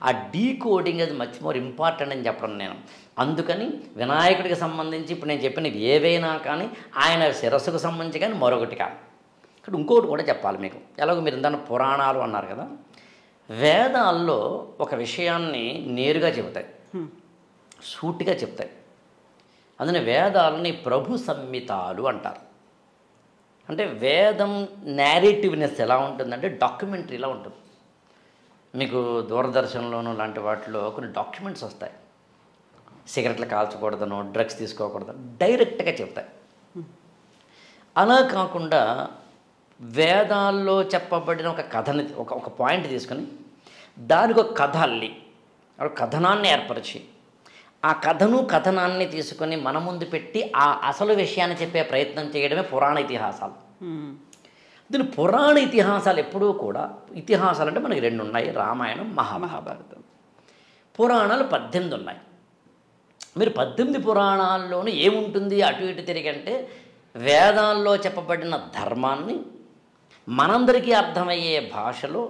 ఆ డీకోడింగ్ అది మచ్ మోర్ ఇంపార్టెంట్ అని చెప్పడం నేను. అందుకని వినాయకుడికి సంబంధించి ఇప్పుడు నేను చెప్పినవి ఏవైనా కానీ ఆయన శిరస్సుకు సంబంధించి కానీ మరొకటి కాదు. ఇక్కడ ఇంకొకటి కూడా చెప్పాలి మీకు. ఎలాగో మీరు ఇందాక పురాణాలు అన్నారు కదా, వేదాల్లో ఒక విషయాన్ని నేరుగా చెబుతాయి, సూటిగా చెప్తాయి. అందుకని వేదాలని ప్రభు సంహితాలు అంటారు. అంటే వేదం నేరేటివ్నెస్ ఎలా ఉంటుందంటే డాక్యుమెంటరీలా ఉంటుంది. మీకు దూరదర్శన్లోనూ లాంటి వాటిలో కొన్ని డాక్యుమెంట్స్ వస్తాయి. సిగరెట్లు కాల్చకూడదనో, డ్రగ్స్ తీసుకోకూడదు, డైరెక్ట్గా చెప్తాయి. అలా కాకుండా వేదాల్లో చెప్పబడిన ఒక కథని, ఒక పాయింట్ తీసుకొని దానికి ఒక కథ అల్లి, ఒక కథనాన్ని ఏర్పరిచి ఆ కథనాన్ని తీసుకొని మన ముందు పెట్టి ఆ అసలు విషయాన్ని చెప్పే ప్రయత్నం చేయడమే పురాణ ఇతిహాసాలు. దీని పురాణ ఇతిహాసాలు ఎప్పుడూ కూడా, ఇతిహాసాలు అంటే మనకి 2 ఉన్నాయి, రామాయణం, మహాభారతం. పురాణాలు 18 ఉన్నాయి. మీరు 18 పురాణాల్లోనూ ఏముంటుంది అటు ఇటు తిరిగంటే వేదాల్లో చెప్పబడిన ధర్మాన్ని మనందరికీ అర్థమయ్యే భాషలో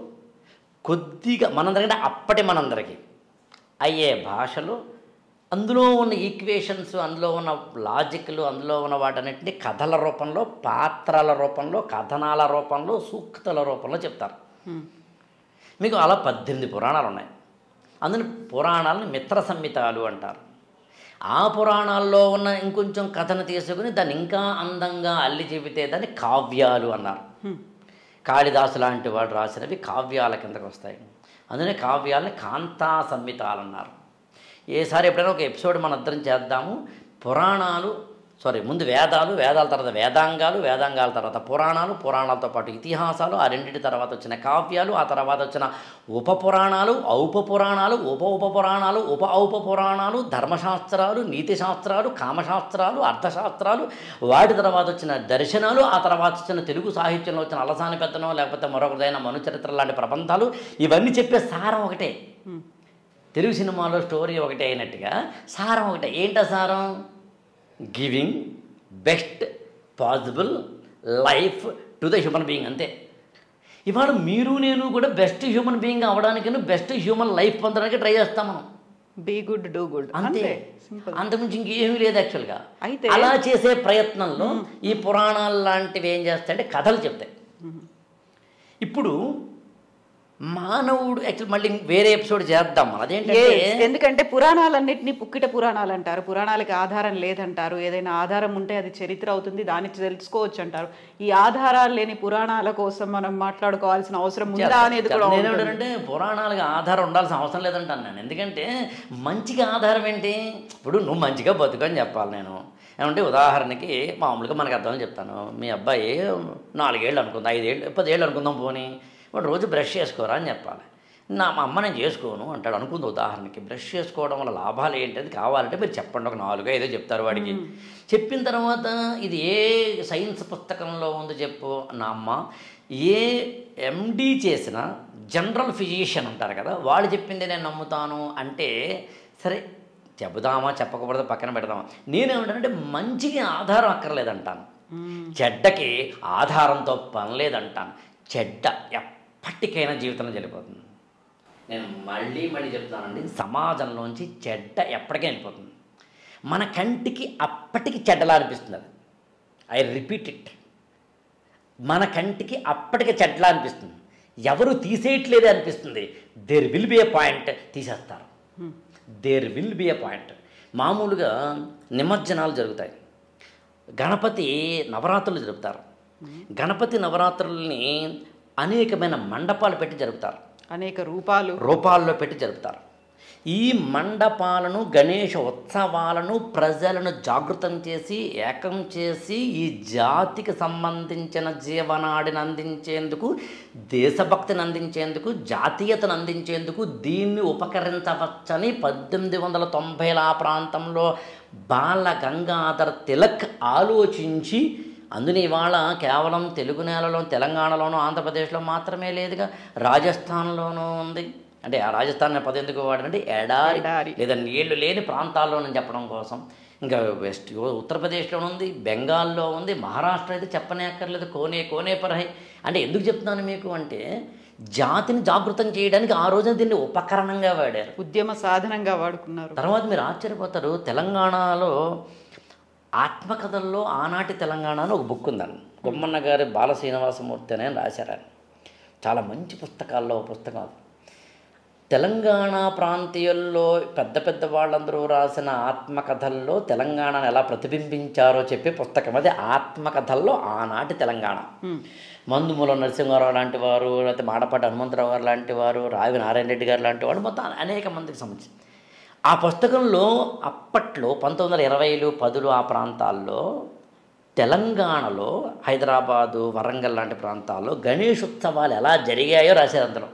కొద్దిగా, మనందరికంటే అప్పటి మనందరికీ అయ్యే భాషలో అందులో ఉన్న ఈక్వేషన్స్, అందులో ఉన్న లాజిక్లు, అందులో ఉన్న వాటన్నిటిని కథల రూపంలో, పాత్రల రూపంలో, కథనాల రూపంలో, సూక్తుల రూపంలో చెప్తారు. మీకు అలా 18 పురాణాలు ఉన్నాయి. అందులో పురాణాలను మిత్ర సంహితాలు అంటారు. ఆ పురాణాల్లో ఉన్న ఇంకొంచెం కథను తీసుకుని దాన్ని ఇంకా అందంగా అల్లి చెబితే దాన్ని కావ్యాలు అన్నారు. కాళిదాసు లాంటి వాడు రాసినవి కావ్యాల కిందకు వస్తాయి. అందుకనే కావ్యాలని కాంతా సంహితాలు అన్నారు. ఏసారి ఎప్పుడైనా ఒక ఎపిసోడ్ మన ఇద్దరం చేద్దాము, పురాణాలు ముందు వేదాలు, వేదాల తర్వాత వేదాంగాలు, వేదాంగాల తర్వాత పురాణాలు, పురాణాలతో పాటు ఇతిహాసాలు, ఆ రెండింటి తర్వాత వచ్చిన కావ్యాలు, ఆ తర్వాత వచ్చిన ఉపపురాణాలు, ఔపపురాణాలు, ఉపపురాణాలు, ఔపపురాణాలు, ధర్మశాస్త్రాలు, నీతిశాస్త్రాలు, కామశాస్త్రాలు, అర్థశాస్త్రాలు, వాటి తర్వాత వచ్చిన దర్శనాలు, ఆ తర్వాత వచ్చిన తెలుగు సాహిత్యంలో వచ్చిన అలసాని పెద్దనో లేకపోతే మరొకదైన మనుచరిత్ర లాంటి ప్రబంధాలు, ఇవన్నీ చెప్పే సారం ఒకటే. తెలుగు సినిమాలో స్టోరీ ఒకటే అయినట్టుగా సారం ఒకటే. ఏంటా సారం? Giving best possible life to the human being, అంతే. ఇవాళ మీరు నేను కూడా బెస్ట్ హ్యూమన్ బీయింగ్ అవ్వడానికి, బెస్ట్ హ్యూమన్ లైఫ్ పొందడానికి ట్రై చేస్తాం మనం. బీ గుడ్ డూ గుడ్, అంతే. అంతకుమించి ఇంకేమీ లేదు యాక్చువల్గా. అయితే అలా చేసే ప్రయత్నంలో ఈ పురాణాలు లాంటివి ఏం చేస్తాయంటే కథలు చెప్తాయి. ఇప్పుడు మానవుడు యాక్చువల్ మళ్ళీ వేరే ఎపిసోడ్ చేద్దాం మనం. అదేంటంటే ఎందుకంటే పురాణాలన్నింటినీ పుక్కిట పురాణాలు అంటారు, పురాణాలకి ఆధారం లేదంటారు. ఏదైనా ఆధారం ఉంటే అది చరిత్ర అవుతుంది, దాన్ని తెలుసుకోవచ్చు అంటారు. ఈ ఆధారాలు లేని పురాణాల కోసం మనం మాట్లాడుకోవాల్సిన అవసరం ఉందా అనేది కూడా. నేనేంటంటే పురాణాలకు ఆధారం ఉండాల్సిన అవసరం లేదంటాను నేను. ఎందుకంటే మంచిగా ఆధారం ఏంటి? ఇప్పుడు నువ్వు మంచిగా బతుకని చెప్పాలి నేను. ఏమంటే ఉదాహరణకి మామూలుగా మనకు అర్థమని చెప్తాను. మీ అబ్బాయి 4 ఏళ్ళు అనుకుందాం, 5 ఏళ్ళు 10 ఏళ్ళు అనుకుందాం, పోనీ వాడు రోజు బ్రష్ చేసుకోరా అని చెప్పాలి. మా అమ్మ నేను చేసుకోను అంటాడు అనుకుంది ఉదాహరణకి. బ్రష్ చేసుకోవడం వల్ల లాభాలు ఏంటది కావాలంటే మీరు చెప్పండి, ఒక 4-5 చెప్తారు వాడికి. చెప్పిన తర్వాత ఇది ఏ సైన్స్ పుస్తకంలో ఉంది చెప్పు. నా అమ్మ ఏ ఎండి చేసిన జనరల్ ఫిజిషియన్ ఉంటారు కదా, వాళ్ళు చెప్పింది నేను నమ్ముతాను అంటే సరే చెబుదామా చెప్పకూడదు పక్కన పెడదామా. నేనేమంటానంటే మంచికి ఆధారం అక్కర్లేదంటాను, చెడ్డకి ఆధారంతో పని లేదంటాను. చెడ్డ ఎప్పటికైనా జీవితంలో వెళ్ళిపోతుంది. నేను మళ్ళీ చెప్తానండి, సమాజంలోంచి చెడ్డ ఎప్పటికైనా వెళ్ళిపోతుంది. మన కంటికి అప్పటికి చెడ్డలా అనిపిస్తుంది. అది ఐ రిపీట్ ఇట్, మన కంటికి అప్పటికి చెడ్డలా అనిపిస్తుంది. ఎవరు తీసేయట్లేదే అనిపిస్తుంది. There will be a point తీసేస్తారు. There will be a point. మామూలుగా నిమజ్జనాలు జరుగుతాయి, గణపతి నవరాత్రులు జరుపుతారు. గణపతి నవరాత్రుల్ని అనేకమైన మండపాలు పెట్టి జరుపుతారు, అనేక రూపాల్లో పెట్టి జరుపుతారు. ఈ మండపాలను, గణేష ఉత్సవాలను ప్రజలను జాగృతం చేసి ఏకం చేసి ఈ జాతికి సంబంధించిన జీవనాడిని అందించేందుకు, దేశభక్తిని అందించేందుకు, జాతీయతను అందించేందుకు దీన్ని ఉపకరించవచ్చని 1890ల ఆ ప్రాంతంలో బాల గంగాధర్ తిలక్ ఆలోచించి, అందుని ఇవాళ కేవలం తెలుగు నేలలో తెలంగాణలోనూ ఆంధ్రప్రదేశ్లో మాత్రమే లేదుగా, రాజస్థాన్లోనూ ఉంది. అంటే ఆ రాజస్థాన్ పదం ఎందుకు వాడంటే ఎడారి లేదా నీళ్లు లేని ప్రాంతాల్లోనూ చెప్పడం కోసం. ఇంకా వెస్ట్ ఉత్తరప్రదేశ్లో ఉంది, బెంగాల్లో ఉంది, మహారాష్ట్ర అయితే చెప్పనే అక్కర్లేదు. కోనే పరహై. అంటే ఎందుకు చెప్తున్నాను మీకు అంటే జాతిని జాగృతం చేయడానికి ఆ రోజున దీన్ని ఉపకరణంగా వాడారు, ఉద్యమ సాధనంగా వాడుకున్నారు. తర్వాత మీరు ఆశ్చర్యపోతారు, తెలంగాణలో ఆత్మకథల్లో ఆనాటి తెలంగాణలో ఒక బుక్ ఉందండి. బొమ్మన్న గారి బాల శ్రీనివాసమూర్తి అని రాశారు. చాలా మంచి పుస్తకాల్లో పుస్తకం. తెలంగాణ ప్రాంతీయుల్లో పెద్ద వాళ్ళందరూ రాసిన ఆత్మకథల్లో తెలంగాణను ఎలా ప్రతిబింబించారో చెప్పే పుస్తకం అది. ఆత్మకథల్లో ఆనాటి తెలంగాణ. మందుమూల నరసింహారావు లాంటి వారు, లేకపోతే మాడపాటి హనుమంతరావు గారు లాంటి వారు, రావి నారాయణ రెడ్డి గారు లాంటి వారు, మొత్తం అనేక మందికి సంబంధించి ఆ పుస్తకంలో అప్పట్లో 1920లు 10లు ఆ ప్రాంతాల్లో తెలంగాణలో హైదరాబాదు, వరంగల్ లాంటి ప్రాంతాల్లో గణేష్ ఉత్సవాలు ఎలా జరిగాయో రాశారు అందులో.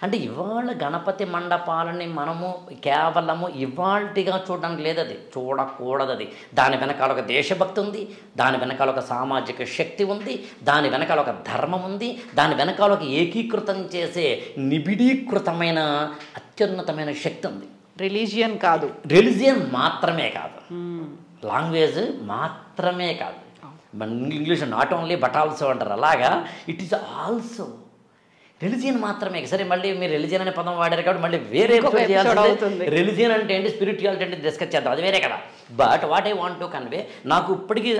అంటే ఇవాళ గణపతి మండపాలని మనము కేవలము ఇవాల్టిగా చూడడానికి లేదు, అది చూడకూడదు. అది దాని వెనకాల ఒక దేశభక్తి ఉంది, దాని వెనకాల ఒక సామాజిక శక్తి ఉంది, దాని వెనకాల ఒక ధర్మం ఉంది, దాని వెనకాల ఒక ఏకీకృతం చేసే నిబిడీకృతమైన అత్యున్నతమైన శక్తి ఉంది. రిలీజియన్ మాత్రమే కాదు, లాంగ్వేజ్ మాత్రమే కాదు. మన English not only but also అంటారు, అలాగా ఇట్ ఈస్ ఆల్సో రిలీజియన్ మాత్రమే. సరే మళ్ళీ మీరు రిలీజియన్ అనే పదం వాడారు కాబట్టి మళ్ళీ వేరే రిలీజియన్ అంటే ఏంటి, స్పిరిచువాలిటీ అంటే డిస్కస్ చేద్దాం, అది వేరే కదా. But what I want to convey, నాకు ఇప్పటికీ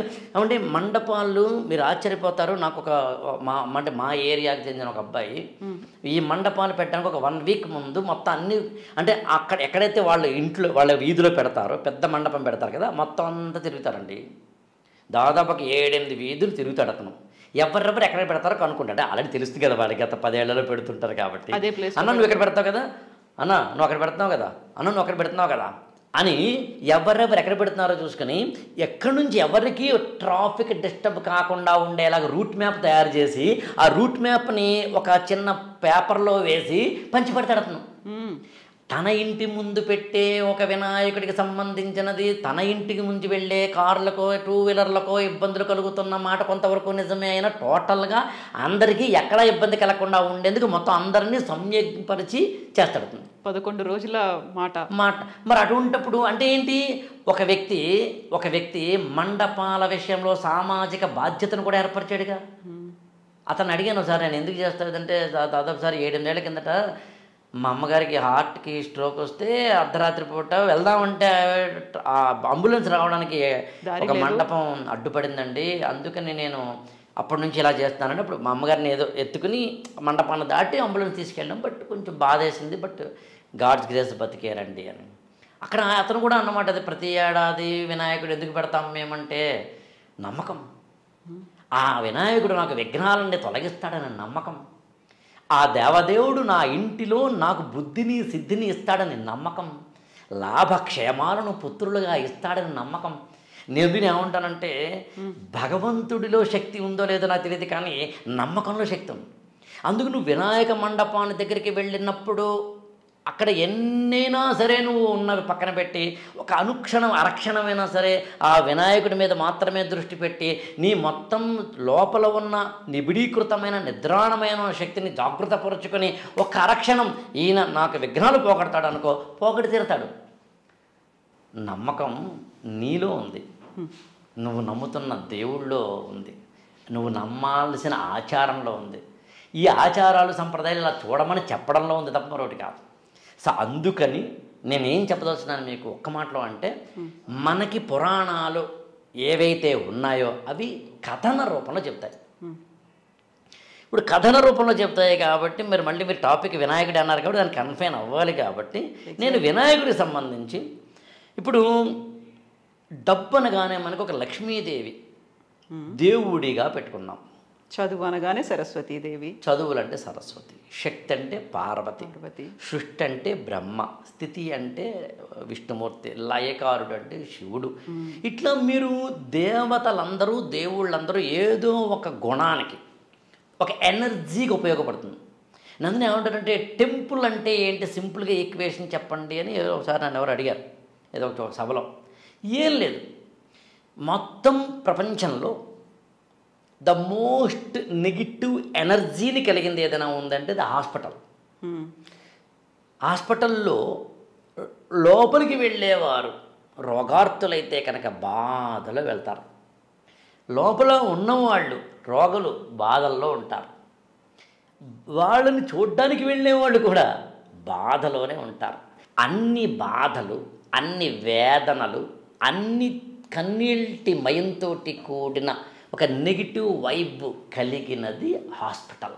అంటే మండపాలు మీరు ఆశ్చర్యపోతారు. నాకు ఒక మా ఏరియాకి చెందిన ఒక అబ్బాయి ఈ మండపాలు పెట్టడానికి ఒక 1 వీక్ ముందు మొత్తం అన్ని అంటే అక్కడ ఎక్కడైతే వాళ్ళు ఇంట్లో వాళ్ళ వీధిలో పెడతారో పెద్ద మండపం పెడతారు కదా, మొత్తం అంతా తిరుగుతారండి. దాదాపు 7-8 వీధులు తిరుగుతాడు అతను. ఎవరెవరు ఎక్కడ పెడతారో కనుక్కుంటాడు. ఆల్రెడీ తెలుస్తుంది కదా వాడికి, గత 10 ఏళ్లలో పెడుతుంటారు కాబట్టి. అన్న నువ్వు ఇక్కడ పెడతావు కదా, అన్న నువ్వు అక్కడ పెడుతున్నావు కదా, అన్న నువ్వు అక్కడ పెడుతున్నావు కదా, అని ఎవరెవరు ఎక్కడ పెడుతున్నారో చూసుకొని ఎక్కడి నుంచి ఎవరికి ట్రాఫిక్ డిస్టర్బ్ కాకుండా ఉండేలాగా రూట్ మ్యాప్ తయారు చేసి ఆ రూట్ మ్యాప్ని ఒక చిన్న పేపర్లో వేసి పంచిపెడతాడు అతను. తన ఇంటి ముందు పెట్టే ఒక వినాయకుడికి సంబంధించినది తన ఇంటికి ముందు వెళ్ళే కార్లకో 2 వీలర్లకో ఇబ్బందులు కలుగుతున్న మాట కొంతవరకు నిజమే అయినా టోటల్గా అందరికీ ఎక్కడా ఇబ్బంది కలగకుండా ఉండేందుకు మొత్తం అందరినీ సంయోగపరిచి చేస్తాడు 11 రోజుల మాట. మరి అటువంటిప్పుడు అంటే ఏంటి, ఒక వ్యక్తి మండపాల విషయంలో సామాజిక బాధ్యతను కూడా ఏర్పరిచాడుగా. అతను అడిగాను ఒకసారి, నేను ఎందుకు చేస్తాడంటే దాదాపు సారి 7-8 ఏళ్ల కిందట మా అమ్మగారికి హార్ట్కి స్ట్రోక్ వస్తే అర్ధరాత్రి పూట వెళ్దామంటే అంబులెన్స్ రావడానికి ఒక మండపం అడ్డుపడిందండి, అందుకని నేను అప్పటి నుంచి ఇలా చేస్తానండి. అప్పుడు మా అమ్మగారిని ఏదో ఎత్తుకుని మండపాన్ని దాటి అంబులెన్స్ తీసుకెళ్ళాం. బట్ కొంచెం బాధ వేసింది, బట్ గాడ్స్ గ్రేస్ బతికేరండి అని. అక్కడ అతను కూడా అన్నమాట, అది ప్రతి ఏడాది వినాయకుడు ఎందుకు పెడతాం మేమంటే నమ్మకం. ఆ వినాయకుడు నాకు విఘ్నాలన్నీ తొలగిస్తాడని నమ్మకం. ఆ దేవదేవుడు నా ఇంటిలో నాకు బుద్ధిని సిద్ధిని ఇస్తాడని నమ్మకం. లాభక్షేమాలను పుత్రులుగా ఇస్తాడని నమ్మకం. నేను ఏమంటానంటే భగవంతుడిలో శక్తి ఉందో లేదో నాకు తెలియదు, కానీ నమ్మకంలో శక్తి ఉంది. అందుకు నువ్వు వినాయక మండపాన్ని దగ్గరికి వెళ్ళినప్పుడు అక్కడ ఎన్నైనా సరే నువ్వు ఉన్నవి పక్కన పెట్టి ఒక అనుక్షణం అరక్షణమైనా సరే ఆ వినాయకుడి మీద మాత్రమే దృష్టి పెట్టి నీ మొత్తం లోపల ఉన్న నిబిడీకృతమైన నిద్రాణమైన శక్తిని జాగృతపరుచుకొని ఒక అరక్షణం ఈయన నాకు విఘ్నాలు పోగొడతాడు అనుకో, పోగొడి తీరుతాడు. నమ్మకం నీలో ఉంది, నువ్వు నమ్ముతున్న దేవుళ్ళో ఉంది, నువ్వు నమ్మాల్సిన ఆచారంలో ఉంది. ఈ ఆచారాలు సంప్రదాయాలు ఇలా చూడమని చెప్పడంలో ఉంది తప్ప మరొకటి కాదు. సో అందుకని నేనేం చెప్పదలుచున్నాను మీకు ఒక్క మాటలో అంటే, మనకి పురాణాలు ఏవైతే ఉన్నాయో అవి కథన రూపంలో చెప్తాయి. ఇప్పుడు కథన రూపంలో చెప్తాయి కాబట్టి మళ్ళీ మీరు టాపిక్ వినాయకుడు అన్నారు కాబట్టి దానికి కన్ఫైన్ అవ్వాలి. కాబట్టి నేను వినాయకుడికి సంబంధించి ఇప్పుడు డబ్బు అనగానే మనకు ఒక లక్ష్మీదేవి దేవుడిగా పెట్టుకున్నాం. చదువు అనగానే సరస్వతీదేవి, చదువులంటే సరస్వతి, శక్తి అంటే పార్వతి, సృష్టి అంటే బ్రహ్మ, స్థితి అంటే విష్ణుమూర్తి, లయకారుడు అంటే శివుడు. ఇట్లా మీరు దేవతలందరూ దేవుళ్ళందరూ ఏదో ఒక గుణానికి ఒక ఎనర్జీకి ఉపయోగపడుతుంది. నన్ను ఏమంటారంటే టెంపుల్ అంటే ఏంటి, సింపుల్గా ఈక్వేషన్ చెప్పండి అని ఒకసారి నన్ను ఎవరు అడిగారు ఏదో ఒక సభలో. ఏం లేదు, మొత్తం ప్రపంచంలో ద మోస్ట్ నెగిటివ్ ఎనర్జీని కలిగింది ఏదైనా ఉందంటే అది హాస్పిటల్. హాస్పిటల్లో లోపలికి వెళ్ళేవారు రోగార్తులైతే కనుక బాధలో వెళ్తారు, లోపల ఉన్నవాళ్ళు రోగులు బాధల్లో ఉంటారు, వాళ్ళని చూడ్డానికి వెళ్ళేవాళ్ళు కూడా బాధలోనే ఉంటారు. అన్ని బాధలు, అన్ని వేదనలు, అన్ని కన్నీటి మయంతో కూడిన ఒక నెగిటివ్ వైబ్ కలిగినది హాస్పిటల్.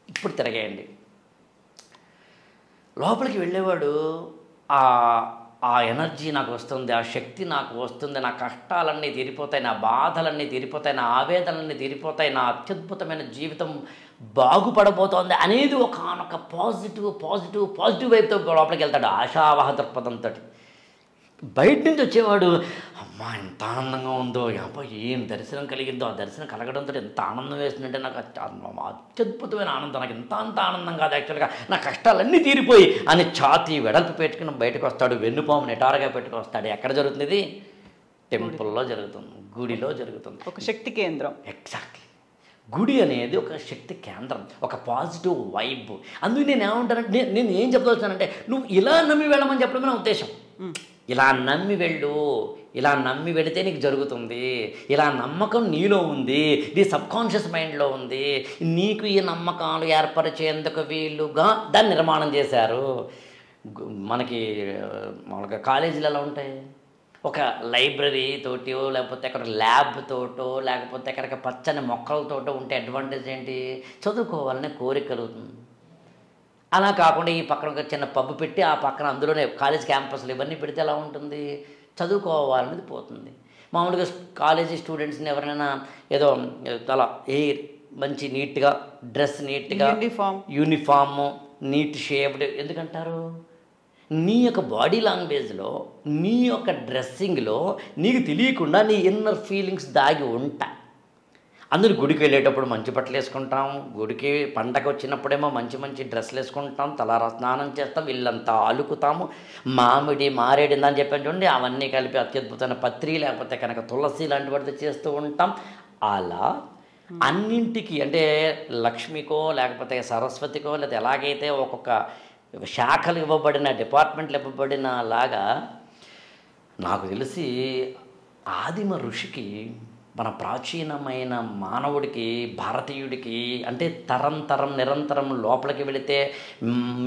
ఇప్పుడు తిరగేయండి, లోపలికి వెళ్ళేవాడు ఆ ఎనర్జీ నాకు వస్తుంది, ఆ శక్తి నాకు వస్తుంది, నా కష్టాలన్నీ తీరిపోతాయి, నా బాధలన్నీ తీరిపోతాయి, నా ఆవేదనలన్నీ తీరిపోతాయి, నా అత్యద్భుతమైన జీవితం బాగుపడబోతోంది అనేది ఒక పాజిటివ్ వైపుతో లోపలికి వెళ్తాడు ఆశావహ దృక్పథంతో. బయట నుంచి వచ్చేవాడు అమ్మా ఎంత ఆనందంగా ఉందో, అబ్బా ఏం దర్శనం కలిగిందో, ఆ దర్శనం కలగడంతో ఎంత ఆనందం వేస్తుందంటే నాకు అత్యద్భుతమైన ఆనందం, నాకు అంత ఆనందం కాదు యాక్చువల్గా, నా కష్టాలన్నీ తీరిపోయి అని ఛాతీ వెడల్పు పెట్టుకుని బయటకు వస్తాడు, వెన్నుపాము నిటారుగా పెట్టుకు వస్తాడు. ఎక్కడ జరుగుతుంది? టెంపుల్లో జరుగుతుంది, గుడిలో జరుగుతుంది, ఒక శక్తి కేంద్రం. ఎగ్జాక్ట్లీ, గుడి అనేది ఒక శక్తి కేంద్రం, ఒక పాజిటివ్ వైబ్. అందుకు నేను ఏమంటానంటే, నేను ఏం చెప్పదలుచానంటే నువ్వు ఇలా నమ్మి వెళ్ళమని చెప్పడమే నా ఉద్దేశం. ఇలా నమ్మి వెళ్ళు, ఇలా నమ్మి వెళితే నీకు జరుగుతుంది, ఇలా నమ్మకం నీలో ఉంది, నీ సబ్కాన్షియస్ మైండ్లో ఉంది. నీకు ఈ నమ్మకాలు ఏర్పరిచేందుకు వీలుగా దాన్ని నిర్మాణం చేశారు. మనకి మామూలుగా కాలేజీలు ఎలా ఉంటాయి, ఒక లైబ్రరీ తోటో లేకపోతే అక్కడ ల్యాబ్ తోటో లేకపోతే అక్కడ పచ్చని మొక్కలతోటో ఉంటే అడ్వాంటేజ్ ఏంటి, చదువుకోవాలనే కోరిక కలుగుతుంది. అలా కాకుండా ఈ పక్కన ఒక చిన్న పబ్బు పెట్టి ఆ పక్కన అందులోనే కాలేజ్ క్యాంపస్లు ఇవన్నీ పెడితే ఎలా ఉంటుంది, చదువుకోవాలనేది పోతుంది. మామూలుగా కాలేజీ స్టూడెంట్స్ని ఎవరైనా ఏదో అలా మంచి నీట్గా డ్రెస్, నీట్గా యూనిఫామ్ నీట్ షేప్డ్ ఎందుకంటారు, నీ యొక్క బాడీ లాంగ్వేజ్లో, నీ యొక్క డ్రెస్సింగ్లో నీకు తెలియకుండా నీ ఇన్నర్ ఫీలింగ్స్ దాగి ఉంటాయి. అందరూ గుడికి వెళ్ళేటప్పుడు మంచి బట్టలు వేసుకుంటాం, గుడికి పండగ వచ్చినప్పుడేమో మంచి మంచి డ్రెస్సులు వేసుకుంటాం, తలారా స్నానం చేస్తాం, ఇల్లంతా అలుకుతాము, మామిడి మారేడు అని చెప్పాను చూడండి, అవన్నీ కలిపి అత్యద్భుతమైన పత్రి లేకపోతే కనుక తులసి లాంటి వాటితో చేస్తూ ఉంటాం. అలా అన్నింటికి అంటే లక్ష్మికో లేకపోతే సరస్వతికో లేదా ఎలాగైతే ఒక్కొక్క శాఖలు ఇవ్వబడిన, డిపార్ట్మెంట్లు ఇవ్వబడిన లాగా నాకు తెలిసి ఆదిమ ఋషికి, మన ప్రాచీనమైన మానవుడికి, భారతీయుడికి అంటే తరం తరం నిరంతరం లోపలికి వెళితే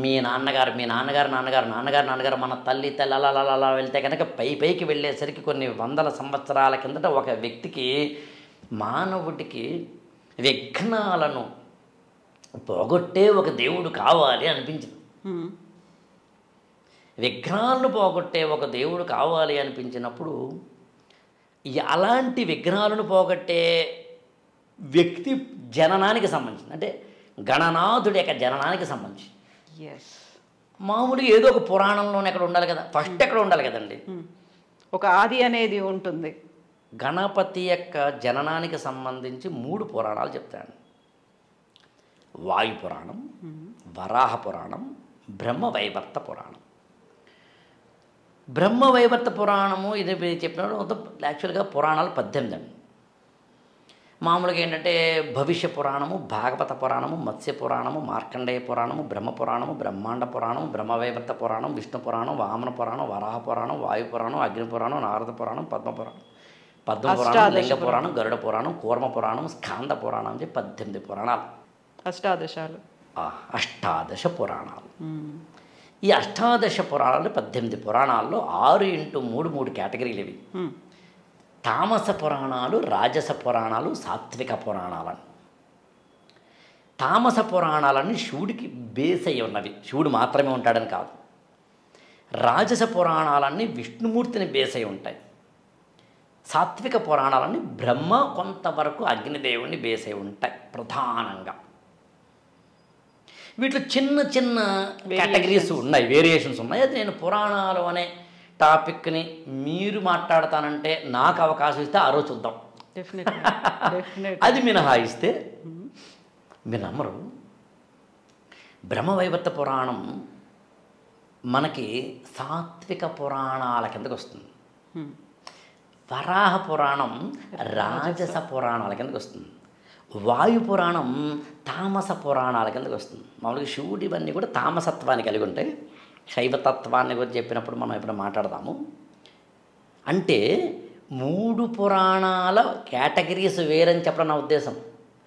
మీ నాన్నగారు నాన్నగారు మన తల్లి అలా వెళ్తే కనుక పైకి వెళ్ళేసరికి కొన్ని వందల సంవత్సరాల కిందట ఒక వ్యక్తికి, మానవుడికి విఘ్నాలను పోగొట్టే ఒక దేవుడు కావాలి అనిపించింది. విఘ్నాలను పోగొట్టే ఒక దేవుడు కావాలి అనిపించినప్పుడు అలాంటి విఘ్నాలను పోగొట్టే వ్యక్తి జననానికి సంబంధించింది, అంటే గణనాథుడి యొక్క జననానికి సంబంధించి. మామూలుగా ఏదో ఒక పురాణంలోనే ఎక్కడ ఉండాలి కదా, ఫస్ట్ ఎక్కడ ఉండాలి కదండి, ఒక ఆది అనేది ఉంటుంది. గణపతి యొక్క జననానికి సంబంధించి 3 పురాణాలు చెప్తాను. వాయు పురాణం, వరాహ పురాణం, బ్రహ్మవైవర్త పురాణం. బ్రహ్మవైవర్త పురాణము ఇది చెప్పినప్పుడు మొత్తం యాక్చువల్గా పురాణాలు 18 అండి. మామూలుగా ఏంటంటే భవిష్య పురాణము, భాగవత పురాణము, మత్స్య పురాణము, మార్కండేయ పురాణము, బ్రహ్మ పురాణము, బ్రహ్మాండ పురాణం, బ్రహ్మవైవర్త పురాణం, విష్ణు పురాణం, వామన పురాణం, వరాహ పురాణం, వాయు పురాణం, అగ్ని పురాణం, నారద పురాణం, పద్మ పురాణం, లింగ పురాణం, గరుడ పురాణం, కూర్మ పురాణం, స్కాంద పురాణం అని 18 పురాణాలు. అష్టాదశ పురాణాలు. ఈ అష్టాదశ పురాణాలు 18 పురాణాల్లో 6x3 కేటగిరీలు ఇవి. తామస పురాణాలు, రాజస పురాణాలు, సాత్విక పురాణాలని. తామస పురాణాలన్నీ శివుడికి బేస్ అయి ఉన్నవి, శివుడు మాత్రమే ఉంటాడని కాదు. రాజస పురాణాలన్నీ విష్ణుమూర్తిని బేస్ అయి ఉంటాయి. సాత్విక పురాణాలన్నీ బ్రహ్మ, కొంతవరకు అగ్నిదేవుని బేస్ అయి ఉంటాయి ప్రధానంగా. వీటిలో చిన్న చిన్న కేటగిరీస్ ఉన్నాయి, వేరియేషన్స్ ఉన్నాయి. అది నేను పురాణాలు అనే టాపిక్ని మీరు మాట్లాడతానంటే నాకు అవకాశం ఇస్తే ఆ రోజు చూద్దాం. అది మినహాయిస్తే మీరు నమ్మరు. బ్రహ్మవైవర్త పురాణం మనకి సాత్విక పురాణాల కిందకు వస్తుంది. వరాహ పురాణం రాజస పురాణాల కిందకు వస్తుంది. వాయు పురాణం తామస పురాణాల కిందకు వస్తుంది. మామూలుగా శివుడు ఇవన్నీ కూడా తామసత్వాన్ని కలిగి ఉంటాయి. శైవతత్వాన్ని గురించి చెప్పినప్పుడు మనం ఇప్పుడు మాట్లాడదాము. అంటే 3 పురాణాల కేటగిరీస్ వేరని చెప్పడం నా ఉద్దేశం.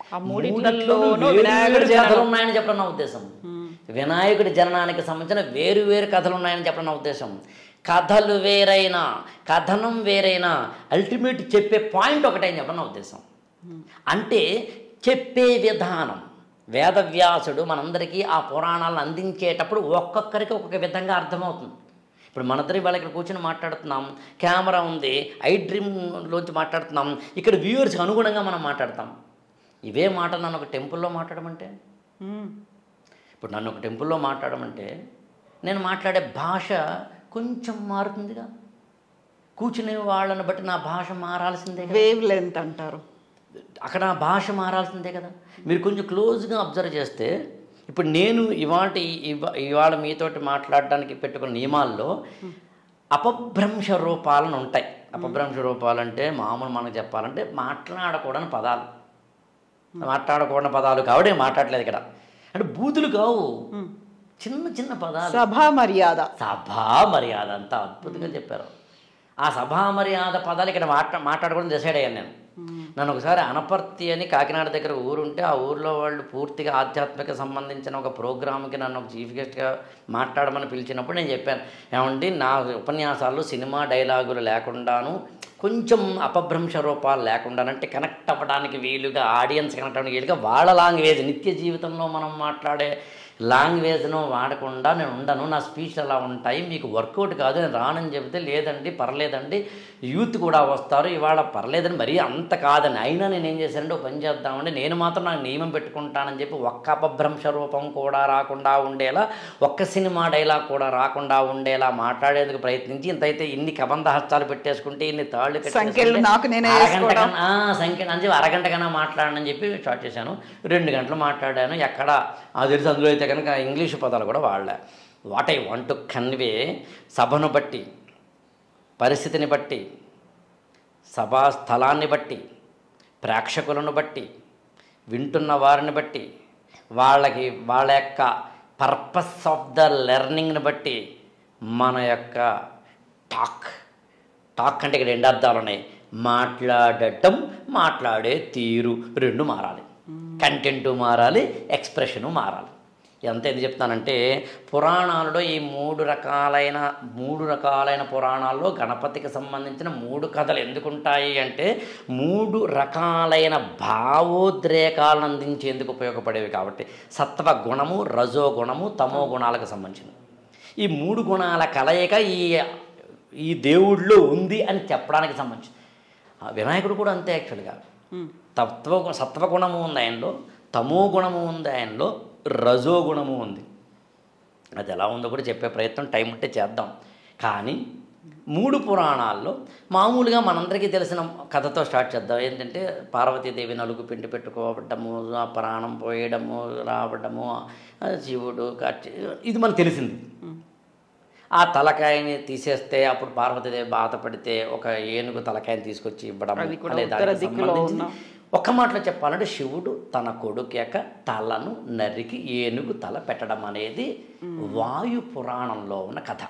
కథలు ఉన్నాయని చెప్పడం నా ఉద్దేశం. వినాయకుడి జననానికి సంబంధించిన వేరు వేరు కథలు ఉన్నాయని చెప్పడం నా ఉద్దేశం. కథలు వేరైనా, కథనం వేరైనా, అల్టిమేట్ చెప్పే పాయింట్ ఒకటే అని చెప్పడం నా ఉద్దేశం. అంటే చెప్పే విధానం, వేదవ్యాసుడు మనందరికీ ఆ పురాణాలను అందించేటప్పుడు ఒక్కొక్కరికి ఒక్కొక్క విధంగా అర్థమవుతుంది. ఇప్పుడు మనందరి వాళ్ళ ఇక్కడ కూర్చొని మాట్లాడుతున్నాం, కెమెరా ఉంది, ఐ డ్రీమ్లోంచి మాట్లాడుతున్నాం, ఇక్కడ వ్యూవర్స్కి అనుగుణంగా మనం మాట్లాడతాం. ఇవే మాట నన్ను ఒక టెంపుల్లో మాట్లాడమంటే, ఇప్పుడు నన్ను ఒక టెంపుల్లో మాట్లాడమంటే నేను మాట్లాడే భాష కొంచెం మారుతుందిగా. కూర్చునే వాళ్ళని బట్టి నా భాష మారాల్సిందే. వేవ్ లెంత్ అంటారు, అక్కడ ఆ భాష మారాల్సిందే కదా. మీరు కొంచెం క్లోజ్గా అబ్జర్వ్ చేస్తే, ఇప్పుడు నేను ఇవాళ మీతోటి మాట్లాడడానికి పెట్టుకున్న నియమాల్లో అపభ్రంశ రూపాలను ఉంటాయి. అపభ్రంశ రూపాలు అంటే మామూలు మనకు చెప్పాలంటే మాట్లాడకూడని పదాలు. మాట్లాడకూడని పదాలు కాబట్టి మాట్లాడలేదు ఇక్కడ. అంటే బూతులు కావు, చిన్న చిన్న పదాలు. సభా మర్యాద అంత అద్భుతంగా చెప్పారు. ఆ సభా మర్యాద పదాలు ఇక్కడ మాట్లాడకూడదు డిసైడ్ అయ్యాను నేను. నన్ను ఒకసారి అనపర్తి అని కాకినాడ దగ్గర ఊరుంటే, ఆ ఊరిలో వాళ్ళు పూర్తిగా ఆధ్యాత్మిక సంబంధించిన ఒక ప్రోగ్రామ్కి నన్ను ఒక చీఫ్ గెస్ట్గా మాట్లాడమని పిలిచినప్పుడు నేను చెప్పాను, ఏమండి నా ఉపన్యాసాలు సినిమా డైలాగులు లేకుండాను, కొంచెం అపభ్రంశ రూపాలు లేకుండానంటే కనెక్ట్ అవ్వడానికి వీలుగా, ఆడియన్స్ కనెక్ట్ అవ్వడానికి వీలుగా వాళ్ళ లాంగ్వేజ్, నిత్య జీవితంలో మనం మాట్లాడే లాంగ్వేజ్ను వాడకుండా నేను ఉండను, నా స్పీచ్లు అలా ఉంటాయి, మీకు వర్కౌట్ కాదు, నేను రానని చెబితే లేదండి పర్లేదండి యూత్ కూడా వస్తారు, ఇవాళ పర్లేదని మరీ అంత కాదని. అయినా నేను ఏం చేశానంటే ఒక పని చేద్దామండి, నేను మాత్రం నాకు నియమం పెట్టుకుంటానని చెప్పి ఒక్క అపభ్రంశ రూపం కూడా రాకుండా ఉండేలా, ఒక్క సినిమా డైలాగ్ కూడా రాకుండా ఉండేలా మాట్లాడేందుకు ప్రయత్నించి, ఇంతైతే ఇన్ని కబంధ హస్తాలు పెట్టేసుకుంటే, ఇన్ని తాళ్ళు అరగంట కన్నా మాట్లాడనని చెప్పి స్టార్ట్ చేశాను. 2 గంటలు మాట్లాడాను. ఎక్కడ అది తెలిసి అందులో అయితే కనుక ఇంగ్లీషు పదాలు కూడా వాడలే. What I want to convey, సభను బట్టి, పరిస్థితిని బట్టి, సభా స్థలాన్ని బట్టి, ప్రేక్షకులను బట్టి, వింటున్న వారిని బట్టి, వాళ్ళ యొక్క పర్పస్ ఆఫ్ ద లెర్నింగ్ని బట్టి మన యొక్క టాక్ అంటే ఇక్కడ 2 అర్థాలు ఉన్నాయి. మాట్లాడటం, మాట్లాడే తీరు 2 మారాలి. కంటెంటు మారాలి, ఎక్స్ప్రెషను మారాలి. ఎంత ఎందుకు చెప్తానంటే, పురాణాలలో ఈ 3 రకాలైన పురాణాల్లో గణపతికి సంబంధించిన 3 కథలు ఎందుకుంటాయి అంటే 3 రకాలైన భావోద్రేకాలను అందించేందుకు ఉపయోగపడేవి కాబట్టి. సత్వ గుణము, రజో గుణము, తమో గుణాలకు సంబంధించింది. ఈ 3 గుణాల కలయిక ఈ దేవుడిలో ఉంది అని చెప్పడానికి సంబంధించింది. వినాయకుడు కూడా అంతే. యాక్చువల్గా సత్వగుణము ఉంది ఆయనలో, తమో గుణము ఉంది ఆయనలో, రజో గుణము ఉంది. అది ఎలా ఉందో కూడా చెప్పే ప్రయత్నం టైం ఉంటే చేద్దాం. కానీ 3 పురాణాల్లో మామూలుగా మనందరికీ తెలిసిన కథతో స్టార్ట్ చేద్దాం. ఏంటంటే పార్వతీదేవి నలుగు పిండి పెట్టుకోవడము, ప్రాణం పోయడము, రావడము, శివుడు ఇది మనకు తెలిసింది. ఆ తలకాయని తీసేస్తే అప్పుడు పార్వతీదేవి బాధపడితే ఒక ఏనుగు తలకాయని తీసుకొచ్చి ఇవ్వడం. ఒక్క మాటలో చెప్పాలంటే శివుడు తన కొడుకు యొక్క తలను నరికి ఏనుగు తల పెట్టడం అనేది వాయు పురాణంలో ఉన్న కథ.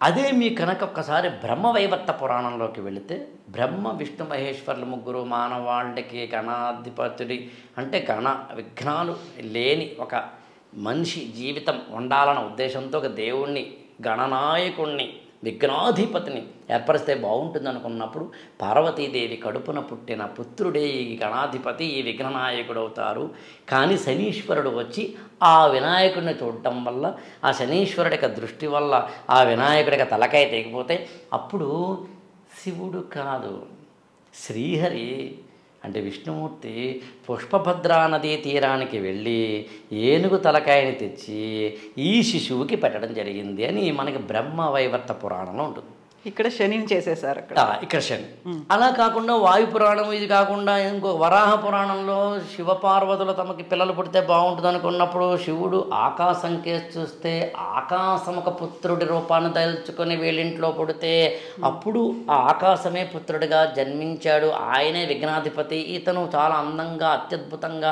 అదే మీ కనుక ఒక్కసారి బ్రహ్మవైవర్త పురాణంలోకి వెళితే, బ్రహ్మ విష్ణు మహేశ్వరులు 3 మానవాళికి గణాధిపతుడి అంటే విఘ్నాలు లేని ఒక మనిషి జీవితం ఉండాలన్న ఉద్దేశంతో ఒక దేవుణ్ణి, గణనాయకుణ్ణి, విఘ్నాధిపతిని ఏర్పరిస్తే బాగుంటుంది అనుకున్నప్పుడు పార్వతీదేవి కడుపున పుట్టిన పుత్రుడే ఈ గణాధిపతి, ఈ విఘ్ననాయకుడు అవుతారు. కానీ శనీశ్వరుడు వచ్చి ఆ వినాయకుడిని చూడటం వల్ల, ఆ శనీశ్వరుడి దృష్టి వల్ల ఆ వినాయకుడికి తలకాయ తెగిపోతే అప్పుడు శివుడు కాదు, శ్రీహరి అంటే విష్ణుమూర్తి పుష్పభద్రా నదీ తీరానికి వెళ్ళి ఏనుగు తలకాయని తెచ్చి ఈ శిశువుకి పెట్టడం జరిగింది అని మనకి బ్రహ్మవైవర్త పురాణంలో ఉంటుంది. ఇక్కడ శనిని చేసేసారు. ఇక్కడ శని. అలా కాకుండా వాయు పురాణం ఇది కాకుండా ఇంకో వరాహ పురాణంలో శివపార్వతులు తమకి పిల్లలు పుడితే బాగుంటుంది అనుకున్నప్పుడు శివుడు ఆకాశం కేసి చూస్తే ఆకాశం ఒక పుత్రుడి రూపాన్ని తలుచుకొని వీళ్ళింట్లో పుడితే అప్పుడు ఆ ఆకాశమే పుత్రుడిగా జన్మించాడు. ఆయనే విఘ్నాధిపతి. ఇతను చాలా అందంగా అత్యద్భుతంగా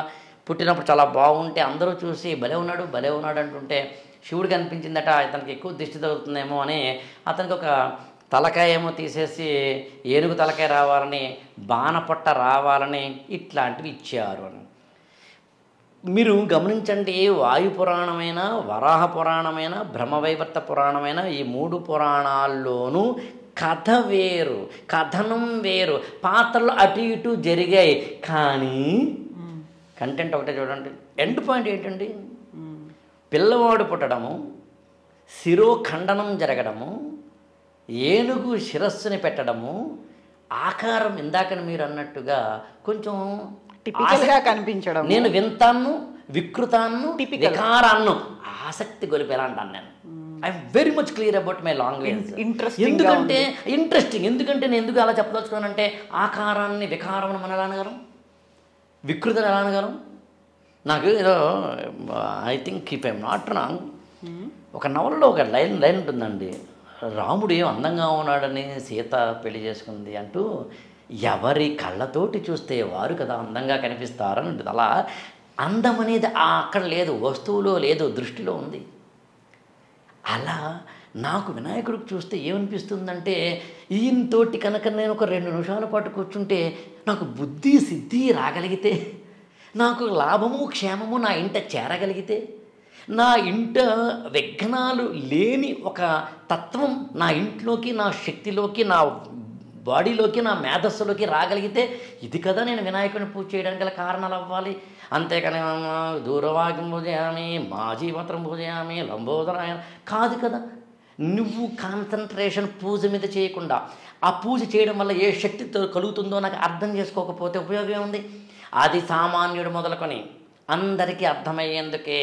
పుట్టినప్పుడు చాలా బాగుంటే అందరూ చూసి భలే ఉన్నాడు అంటుంటే శివుడికి అనిపించిందట ఇతనికి ఎక్కువ దిష్టి తగులుతుందేమో అని అతనికి ఒక తలకాయ ఏమో తీసేసి ఏనుగు తలకాయ రావాలని, బాణపట్ట రావాలని ఇట్లాంటివి ఇచ్చారు అని. మీరు గమనించండి, వాయు పురాణమైన, వరాహ పురాణమైన, బ్రహ్మవైవర్త పురాణమైన ఈ 3 పురాణాల్లోనూ కథ వేరు, కథనం వేరు, పాత్రలు అటు ఇటు జరిగాయి. కానీ కంటెంట్ ఒకటే చూడండి. ఎండ్ పాయింట్ ఏంటండి? పిల్లవాడు పుట్టడము, శిరోఖండనం జరగడము, ఏనుగు శిరస్సుని పెట్టడము, ఆకారం ఇందాకని మీరు అన్నట్టుగా కొంచెం టిపికల్గా కనిపించడం, నేను వింతాను, వికృతాన్ని, వికారాన్ని ఆసక్తి గొలిపేలా అంటాను నేను. I'm very much clear about my language. ఎందుకంటే నేను ఎందుకు అలా చెప్పదలుచుకున్నానంటే ఆకారాన్ని, వికారం మనం ఎలా అనగలం, వికృతను ఎలా అనగలం? నాకు ఏదో I think if I'm not wrong, ఒక నవలలో ఒక లైన్ ఉంటుందండి. రాముడు ఏం అందంగా ఉన్నాడని సీత పెళ్లి చేసుకుంది అంటూ ఎవరి కళ్ళతోటి చూస్తే వారు కదా అందంగా కనిపిస్తారని ఉంటుంది. అలా అందం అనేది అక్కడ లేదు, వస్తువులో లేదు, దృష్టిలో ఉంది. అలా నాకు వినాయకుడికి చూస్తే ఏమనిపిస్తుందంటే ఈయనతోటి కనుక నేను ఒక 2 నిమిషాల పాటు కూర్చుంటే నాకు బుద్ధి సిద్ధి రాగలిగితే, నాకు లాభము క్షేమము నా ఇంట చేరగలిగితే, నా ఇంట విఘ్నాలు లేని ఒక తత్వం నా ఇంట్లోకి, నా శక్తిలోకి, నా బాడీలోకి నా మేధస్సులోకి రాగలిగితే ఇది కదా నేను వినాయకుడిని పూజ చేయడానికి గల కారణాలు అవ్వాలి. అంతేకాని దూరవాక్యం పూజయామి, మాజీపత్రం పూజయామి, లంబోదరాయణ కాదు కదా. నువ్వు కాన్సన్ట్రేషన్ పూజ మీద చేయకుండా ఆ పూజ చేయడం వల్ల ఏ శక్తితో కలుగుతుందో నాకు అర్థం చేసుకోకపోతే ఉపయోగం ఏముంది? అది సామాన్యుడు మొదలుకొని అందరికీ అర్థమయ్యేందుకే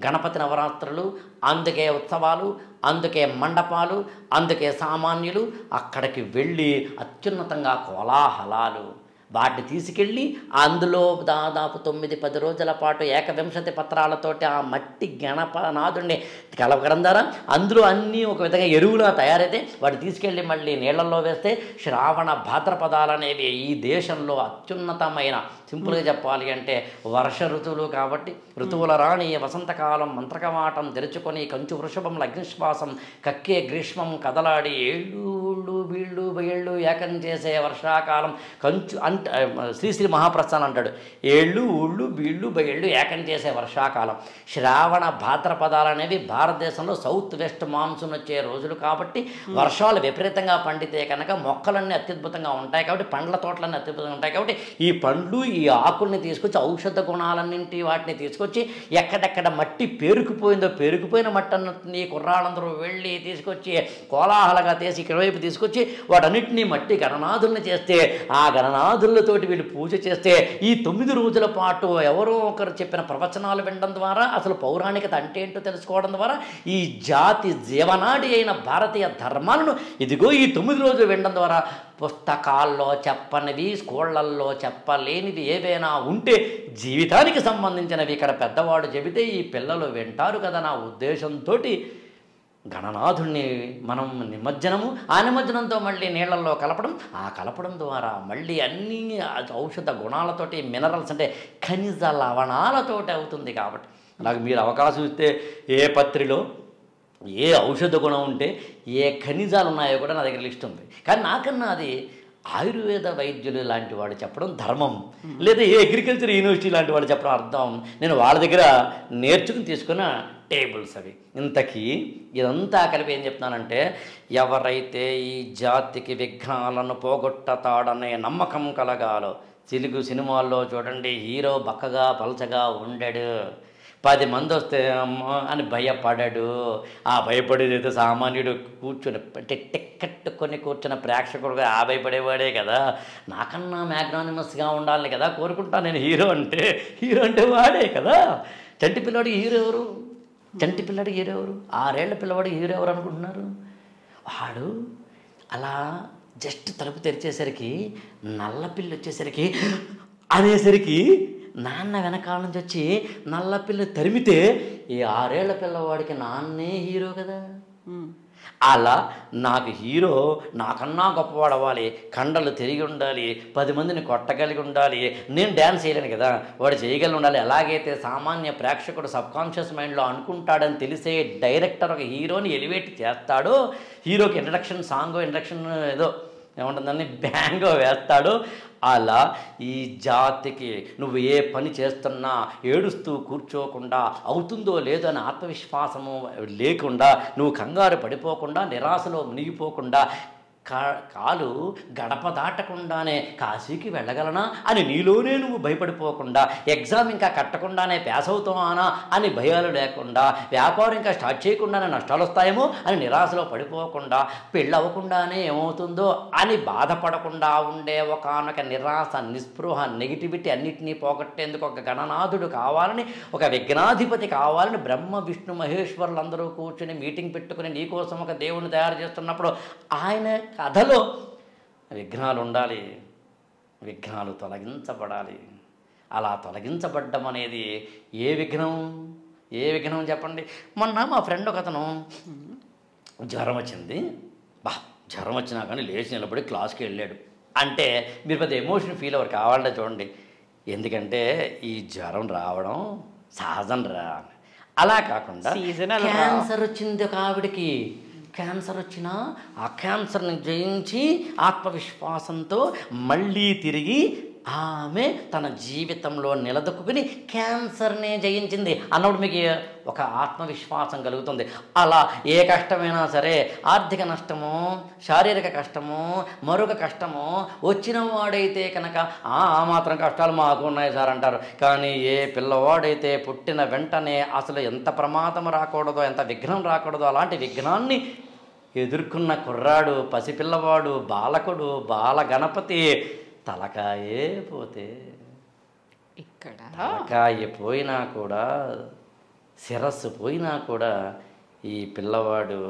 గణపతి నవరాత్రులు, అందుకే ఉత్సవాలు, అందుకే మండపాలు, అందుకే సామాన్యులు అక్కడికి వెళ్ళి అత్యున్నతంగా కోలాహలాలు వాటిని తీసుకెళ్ళి అందులో దాదాపు 9-10 రోజుల పాటు ఏకవింశతి పత్రాలతోటి ఆ మట్టి గణపనాథుడిని కలవడం ద్వారా అందులో అన్నీ ఒక విధంగా ఎరువులా తయారైతే వాటిని తీసుకెళ్ళి మళ్ళీ నీళ్లలో వేస్తే శ్రావణ భాద్రపదాలు అనేవి ఈ దేశంలో అత్యున్నతమైన, సింపుల్గా చెప్పాలి అంటే వర్ష ఋతువులు కాబట్టి ఋతువుల రాణి వసంతకాలం మంత్రకవాటం తెరుచుకొని కంచు వృషభం అగ్నిశ్వాసం కక్కే గ్రీష్మం కదలాడి ఏళ్ళు బీళ్ళు బయళ్ళు ఏకం చేసే వర్షాకాలం కంచు శ్రీశ్రీ మహాప్రస్థానం అంటాడు. ఏళ్ళు ఊళ్ళు బీళ్ళు బయళ్ళు ఏకం చేసే వర్షాకాలం. శ్రావణ భాద్రపదాలు అనేవి భారతదేశంలో సౌత్ వెస్ట్ మాన్సూన్ వచ్చే రోజులు కాబట్టి వర్షాలు విపరీతంగా పండితే కనుక మొక్కలన్నీ అత్యద్భుతంగా ఉంటాయి కాబట్టి పండ్ల తోటలన్నీ అత్యద్భుతంగా ఉంటాయి కాబట్టి ఈ పండ్లు ఈ ఆకుల్ని తీసుకొచ్చి ఔషధ గుణాలన్నింటి వాటిని తీసుకొచ్చి ఎక్కడెక్కడ మట్టి పేరుకుపోయిందో పేరుకుపోయిన మట్టి అన్నింటినీ కుర్రాళ్ళందరూ వెళ్ళి తీసుకొచ్చి కోలాహలంగా తీసి ఇక్కడ వైపు తీసుకొచ్చి వాటన్నింటినీ మట్టి గణనాథుల్ని చేస్తే ఆ గణనాథులతోటి వీళ్ళు పూజ చేస్తే ఈ 9 రోజుల పాటు ఎవరో ఒకరు చెప్పిన ప్రవచనాలు వినడం ద్వారా అసలు పౌరాణికత అంటే ఏంటో తెలుసుకోవడం ద్వారా ఈ జాతి జీవనాడి అయిన భారతీయ ధర్మాలను ఇదిగో ఈ 9 రోజులు వినడం ద్వారా పుస్తకాల్లో చెప్పనివి స్కూళ్ళల్లో చెప్పలేనివి ఏవైనా ఉంటే జీవితానికి సంబంధించినవి ఇక్కడ పెద్దవాడు చెబితే ఈ పిల్లలు వింటారు కదా నా ఉద్దేశంతో గణనాథుణ్ణి మనం నిమజ్జనము, ఆ నిమజ్జనంతో మళ్ళీ నీళ్లలో కలపడం, ఆ కలపడం ద్వారా మళ్ళీ అన్ని ఔషధ గుణాలతోటి మినరల్స్ అంటే ఖనిజ లవణాలతోటి అవుతుంది. కాబట్టి అలాగే మీరు అవకాశం ఇస్తే ఏ పత్రిలో ఏ ఔషధ గుణం ఉంటే ఏ ఖనిజాలు ఉన్నాయో కూడా నా దగ్గర లిస్ట్ ఉంది. కానీ నాకన్నా అది ఆయుర్వేద వైద్యులు లాంటి వాడు చెప్పడం ధర్మం, లేదా ఏ అగ్రికల్చర్ యూనివర్సిటీ లాంటి వాడు చెప్పడం అర్థం. నేను వాళ్ళ దగ్గర నేర్చుకుని తీసుకున్న టేబుల్స్ అవి. ఇంతకీ ఇదంతా కలిపి ఏం చెప్తున్నానంటే, ఎవరైతే ఈ జాతికి విఘ్నాలను పోగొట్టతాడనే నమ్మకం కలగాలో, తెలుగు సినిమాల్లో చూడండి హీరో బక్కగా పలచగా ఉండడు, 10 మంది వస్తే అమ్మో అని భయపడడు. ఆ భయపడేదైతే సామాన్యుడు కూర్చొని టిక్కెట్ కొని కూర్చున్న ప్రేక్షకుడుగా ఆ భయపడేవాడే కదా. నాకన్నా మ్యాగ్నానిమస్గా ఉండాలి కదా కోరుకుంటాను నేను. హీరో అంటే వాడే కదా. చంటి పిల్లాడికి హీరో ఎవరు? 6 ఏళ్ల పిల్లవాడు హీరో ఎవరు అనుకుంటున్నారు? వాడు అలా జస్ట్ తలుపు తెరిచేసరికి నల్లపిల్లి వచ్చేసరికి అనేసరికి నాన్న వెనకాల నుంచి వచ్చి నల్లపిల్లి తరిమితే ఈ 6 ఏళ్ల పిల్లవాడికి నాన్నే హీరో కదా. అలా నాకు హీరో నాకన్నా గొప్పవాడు అవ్వాలి, కండలు తిరిగి ఉండాలి, 10 మందిని కొట్టగలిగి ఉండాలి, నేను డ్యాన్స్ చేయలేను కదా, వాడు చేయగలిగి ఉండాలి. ఎలాగైతే సామాన్య ప్రేక్షకుడు సబ్కాన్షియస్ మైండ్లో అనుకుంటాడని తెలిసే డైరెక్టర్ ఒక హీరోని ఎలివేట్ చేస్తాడో, హీరోకి ఇంట్రడక్షన్ సాంగ్ ఇంట్రడక్షన్ ఏదో ఏమంటుందని బ్యాంగో వేస్తాడు. అలా ఈ జాతికి నువ్వు ఏ పని చేస్తున్నా ఏడుస్తూ కూర్చోకుండా, అవుతుందో లేదో అని ఆత్మవిశ్వాసము లేకుండా, నువ్వు కంగారు పడిపోకుండా, నిరాశలో మునిగిపోకుండా, కాలు గడప దాటకుండానే కాశీకి వెళ్ళగలనా అని నీలోనే నువ్వు భయపడిపోకుండా, ఎగ్జామ్ ఇంకా కట్టకుండానే పాస్ అవుతానా అని భయాలు లేకుండా, వ్యాపారం ఇంకా స్టార్ట్ చేయకుండానే నష్టాలు వస్తాయేమో అని నిరాశలో పడిపోకుండా, పెళ్ళి అవ్వకుండానే ఏమవుతుందో అని బాధపడకుండా ఉండే ఒకానొక నిరాశ, నిస్పృహ, నెగిటివిటీ అన్నిటినీ పోగొట్టేందుకు ఒక గణనాథుడు కావాలని, ఒక విఘ్నాధిపతి కావాలని బ్రహ్మ విష్ణు మహేశ్వరులందరూ కూర్చొని మీటింగ్ పెట్టుకుని నీకోసం ఒక దేవుడిని తయారు చేస్తున్నప్పుడు ఆయన కథలో విఘ్నాలు ఉండాలి, విఘ్నాలు తొలగించబడాలి. అలా తొలగించబడ్డం అనేది ఏ విఘ్నం చెప్పండి. మొన్న మా ఫ్రెండ్ ఒక అతను జ్వరం వచ్చింది, జ్వరం వచ్చినా కానీ లేచి నిలబడి క్లాస్కి వెళ్ళాడు అంటే మీరు పెద్ద ఎమోషన్ ఫీల్ అవ్వరు, కావాలంటే చూడండి. ఎందుకంటే ఈ జ్వరం రావడం సహజం రా. అలా కాకుండా క్యాన్సర్ వచ్చింది ఒక ఆవిడికి, క్యాన్సర్ వచ్చినా ఆ క్యాన్సర్ని జయించి ఆత్మవిశ్వాసంతో మళ్ళీ తిరిగి ఆమె తన జీవితంలో నిలదొక్కుని క్యాన్సర్నే జయించింది అన్నప్పుడు మీకు ఒక ఆత్మవిశ్వాసం కలుగుతుంది. అలా ఏ కష్టమైనా సరే, ఆర్థిక నష్టము, శారీరక కష్టము, మరొక కష్టము వచ్చిన వాడైతే కనుక ఆ మాత్రం కష్టాలు మాకు ఉన్నాయి సార్ అంటారు. కానీ ఏ పిల్లవాడైతే పుట్టిన వెంటనే అసలు ఎంత ప్రమాదం రాకూడదో, ఎంత విఘ్నం రాకూడదో అలాంటి విఘ్నాన్ని ఎదుర్కొన్న కుర్రాడు, పసిపిల్లవాడు, బాలకుడు, బాల గణపతి తలకాయే పోతే, ఇక్కడ తలకాయ పోయినా కూడా, శిరస్సు పోయినా కూడా ఈ పిల్లవాడు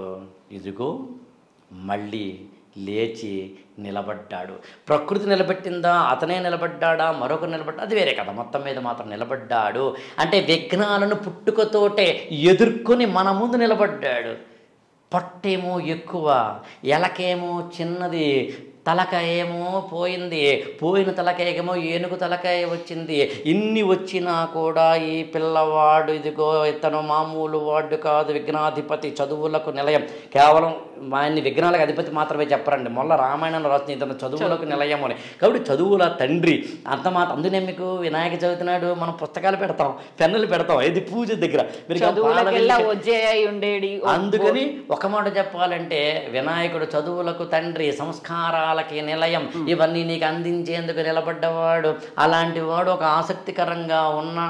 ఇదిగో మళ్ళీ లేచి నిలబడ్డాడు. ప్రకృతి నిలబెట్టిందా, అతనే నిలబడ్డా, మరొకరు నిలబడ్డా, అది వేరే కదా. మొత్తం మీద మాత్రం నిలబడ్డాడు. అంటే విఘ్నాలను పుట్టుకతోటే ఎదుర్కొని మన ముందు నిలబడ్డాడు. పొట్టేమో ఎక్కువ, ఎలకేమో చిన్నది, తలకాయ ఏమో పోయింది, పోయిన తలకాయకేమో ఏనుగు తలకాయ వచ్చింది. ఇన్ని వచ్చినా కూడా ఈ పిల్లవాడు ఇదిగో ఇతను మామూలు వాడు కాదు, విఘ్నాధిపతి, చదువులకు నిలయం. కేవలం ఆయన్ని విఘ్నాలకు అధిపతి మాత్రమే చెప్పరండి, మొల్ల రామాయణంలో రాసిన ఇతను చదువులకు నిలయం అని. కాబట్టి చదువుల తండ్రి అంత అందునే మీకు వినాయక చవితి నాడు మనం పుస్తకాలు పెడతాం, పెన్నులు పెడతాం, ఇది పూజ దగ్గర. అందుకని ఒక మాట చెప్పాలంటే వినాయకుడు చదువులకు తండ్రి, సంస్కారాలకి నిలయం, ఇవన్నీ నీకు అందించేందుకు నిలబడ్డవాడు. అలాంటి వాడు ఒక ఆసక్తికరంగా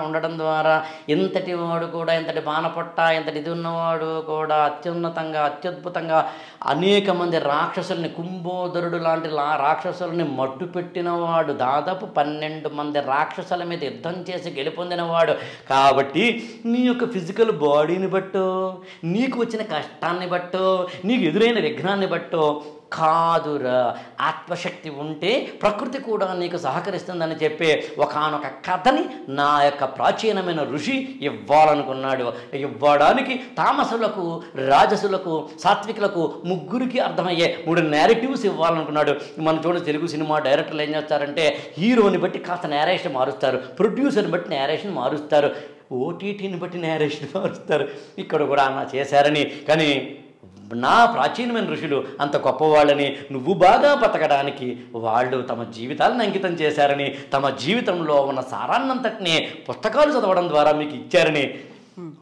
ఉండడం ద్వారా ఇంతటి వాడు కూడా, ఇంతటి బాణపొట్ట, ఇంతటి ఇది ఉన్నవాడు కూడా అత్యున్నతంగా, అత్యద్భుతంగా అనేక మంది రాక్షసుల్ని, కుంభోదరుడు లాంటి రాక్షసుల్ని మట్టు పెట్టినవాడు, దాదాపు 12 మంది రాక్షసుల మీద యుద్ధం చేసి గెలుపొందినవాడు. కాబట్టి నీ యొక్క ఫిజికల్ బాడీని బట్టో, నీకు వచ్చిన కష్టాన్ని బట్టో, నీకు ఎదురైన విఘ్నాన్ని బట్టో కాదురా, ఆత్మశక్తి ఉంటే ప్రకృతి కూడా నీకు సహకరిస్తుందని చెప్పే ఒకానొక కథని నా యొక్క ప్రాచీనమైన ఋషి ఇవ్వాలనుకున్నాడు. ఇవ్వడానికి తామసులకు, రాజసులకు, సాత్వికులకు ముగ్గురికి అర్థమయ్యే 3 నేరేటివ్స్ ఇవ్వాలనుకున్నాడు. మనం చూడండి, తెలుగు సినిమా డైరెక్టర్లు ఏం చేస్తారంటే హీరోని బట్టి కాస్త నేరేషన్ మారుస్తారు, ప్రొడ్యూసర్ని బట్టి నేరేషన్ మారుస్తారు, ఓటీటీని బట్టి నేరేషన్ మారుస్తారు. ఇక్కడ కూడా అలా చేశారని, కానీ నా ప్రాచీనమైన ఋషులు అంత గొప్పవాళ్ళని, నువ్వు బాగా బతకడానికి వాళ్ళు తమ జీవితాలను అంకితం చేశారని, తమ జీవితంలో ఉన్న సారాన్నంతటినీ పుస్తకాలు చదవడం ద్వారా మీకు ఇచ్చారని,